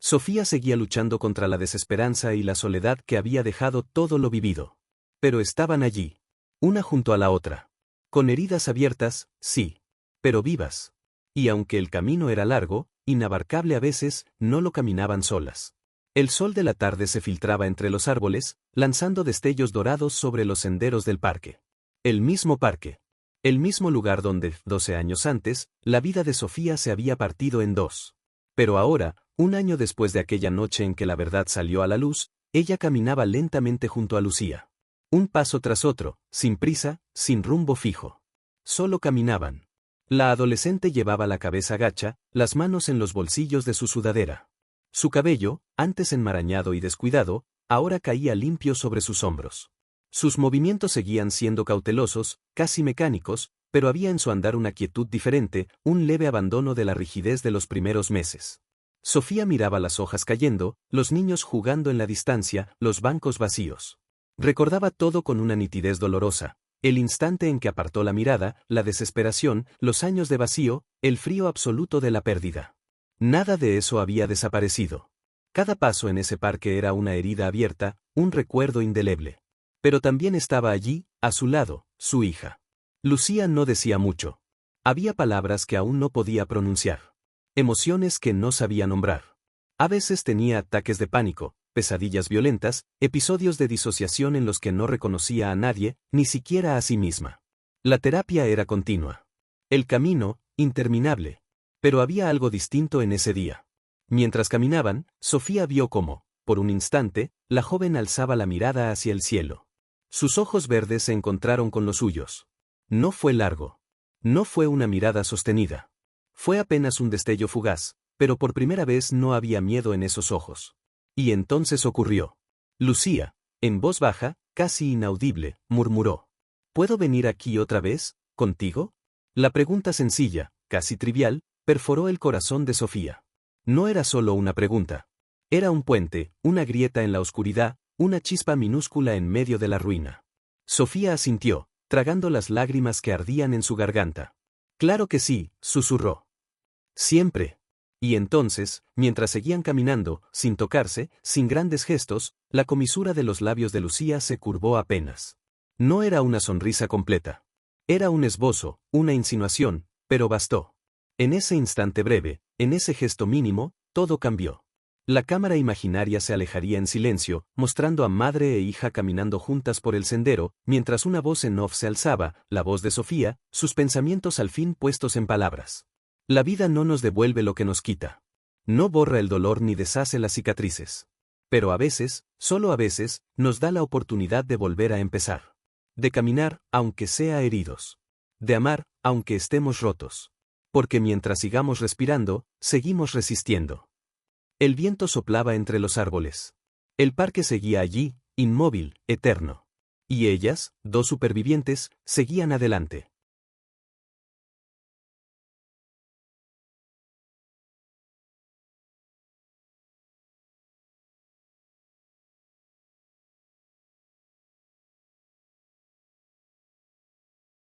Sofía seguía luchando contra la desesperanza y la soledad que había dejado todo lo vivido. Pero estaban allí. Una junto a la otra. Con heridas abiertas, sí. Pero vivas. Y aunque el camino era largo, inabarcable a veces, no lo caminaban solas. El sol de la tarde se filtraba entre los árboles, lanzando destellos dorados sobre los senderos del parque. El mismo parque. El mismo lugar donde, 12 años antes, la vida de Sofía se había partido en dos. Pero ahora, un año después de aquella noche en que la verdad salió a la luz, ella caminaba lentamente junto a Lucía. Un paso tras otro, sin prisa, sin rumbo fijo. Solo caminaban. La adolescente llevaba la cabeza gacha, las manos en los bolsillos de su sudadera. Su cabello, antes enmarañado y descuidado, ahora caía limpio sobre sus hombros. Sus movimientos seguían siendo cautelosos, casi mecánicos, pero había en su andar una quietud diferente, un leve abandono de la rigidez de los primeros meses. Sofía miraba las hojas cayendo, los niños jugando en la distancia, los bancos vacíos. Recordaba todo con una nitidez dolorosa. El instante en que apartó la mirada, la desesperación, los años de vacío, el frío absoluto de la pérdida. Nada de eso había desaparecido. Cada paso en ese parque era una herida abierta, un recuerdo indeleble. Pero también estaba allí, a su lado, su hija. Lucía no decía mucho. Había palabras que aún no podía pronunciar. Emociones que no sabía nombrar. A veces tenía ataques de pánico, pesadillas violentas, episodios de disociación en los que no reconocía a nadie, ni siquiera a sí misma. La terapia era continua. El camino, interminable. Pero había algo distinto en ese día. Mientras caminaban, Sofía vio cómo, por un instante, la joven alzaba la mirada hacia el cielo. Sus ojos verdes se encontraron con los suyos. No fue largo. No fue una mirada sostenida. Fue apenas un destello fugaz, pero por primera vez no había miedo en esos ojos. Y entonces ocurrió. Lucía, en voz baja, casi inaudible, murmuró. ¿Puedo venir aquí otra vez, contigo? La pregunta sencilla, casi trivial, perforó el corazón de Sofía. No era solo una pregunta. Era un puente, una grieta en la oscuridad, una chispa minúscula en medio de la ruina. Sofía asintió, tragando las lágrimas que ardían en su garganta. Claro que sí, susurró. Siempre. Y entonces, mientras seguían caminando, sin tocarse, sin grandes gestos, la comisura de los labios de Lucía se curvó apenas. No era una sonrisa completa. Era un esbozo, una insinuación, pero bastó. En ese instante breve, en ese gesto mínimo, todo cambió. La cámara imaginaria se alejaría en silencio, mostrando a madre e hija caminando juntas por el sendero, mientras una voz en off se alzaba, la voz de Sofía, sus pensamientos al fin puestos en palabras. La vida no nos devuelve lo que nos quita. No borra el dolor ni deshace las cicatrices. Pero a veces, solo a veces, nos da la oportunidad de volver a empezar. De caminar, aunque sea heridos. De amar, aunque estemos rotos. Porque mientras sigamos respirando, seguimos resistiendo. El viento soplaba entre los árboles. El parque seguía allí, inmóvil, eterno. Y ellas, dos supervivientes, seguían adelante.